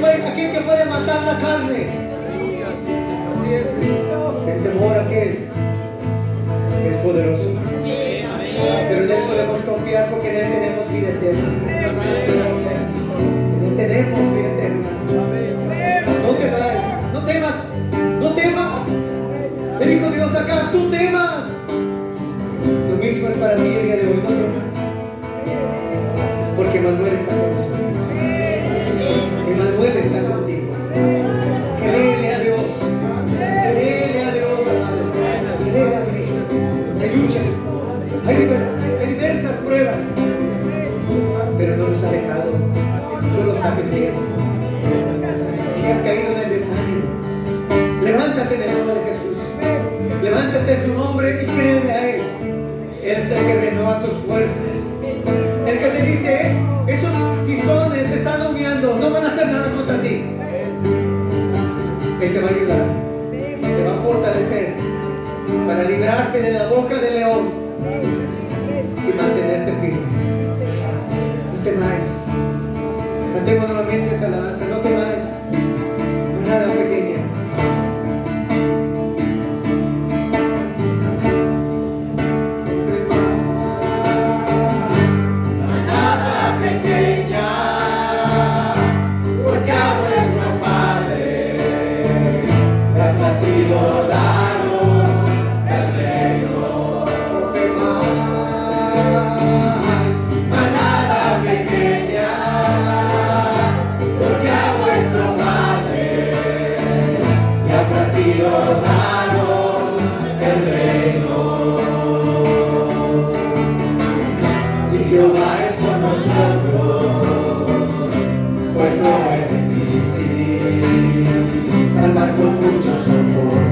que puede matar la carne. Ten temor a aquel que es poderoso. Pero en Él podemos confiar porque en Él tenemos vida eterna. En Él tenemos vida eterna. No temas, no temas, no temas. Le dijo Dios acá, tú temas. Lo mismo es para ti el día de hoy, no temas. Porque Emmanuel está con nosotros. Emmanuel está contigo. Créele a Dios. Créele a Dios, amado. Créele a Cristo. Hay luchas. Hay diversas pruebas. Pero no nos ha dejado. Tú lo sabes bien. Si has caído en el desánimo, levántate en el nombre de Jesús. Levántate en su nombre y créele a Él. Él es el que renueva tus fuerzas. El que te dice, esos tizones se están humeando, no van a hacer nada contra ti. Él te va a ayudar, te va a fortalecer para librarte de la boca del león y mantenerte firme. No temáis. Cantemos nuevamente esa alabanza. No temáis. Manada pequeña. Salvar con mucho amor.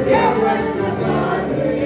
de nuestro Padre,